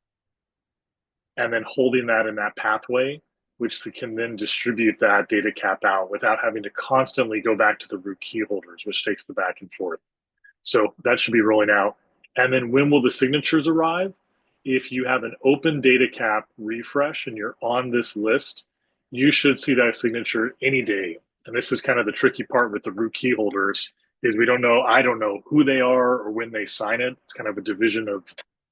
and then holding that in that pathway, which can then distribute that DataCap out without having to constantly go back to the root key holders, which takes the back and forth. So that should be rolling out. And then when will the signatures arrive? If you have an open DataCap refresh and you're on this list, you should see that signature any day. And this is kind of the tricky part with the root key holders is I don't know who they are or when they sign it. It's kind of a division of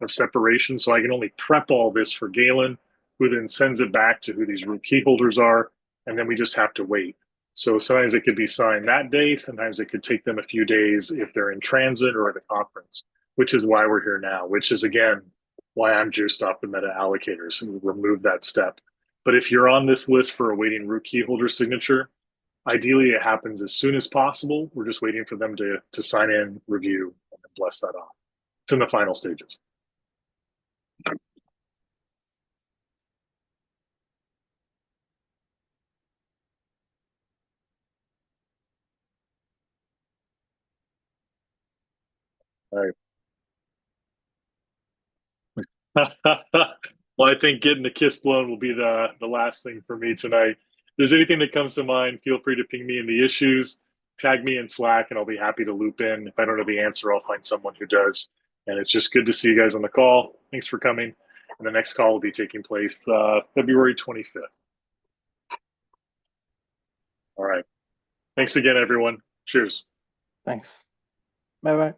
separation. So I can only prep all this for Galen, who then sends it back to who these root key holders are. And then we just have to wait. So sometimes it could be signed that day. Sometimes it could take them a few days if they're in transit or at a conference, which is why we're here now, which is, again, why I'm juiced off the MetaAllocators and remove that step. But if you're on this list for awaiting root key holder signature, ideally it happens as soon as possible. We're just waiting for them to sign in, review, and then bless that off. It's in the final stages. All right. Well, I think getting the kiss blown will be the last thing for me tonight. If there's anything that comes to mind, feel free to ping me in the issues. tag me in Slack and I'll be happy to loop in. If I don't know the answer, I'll find someone who does. And it's just good to see you guys on the call. Thanks for coming. And the next call will be taking place February 25th. All right. Thanks again, everyone. Cheers. Thanks. Bye-bye.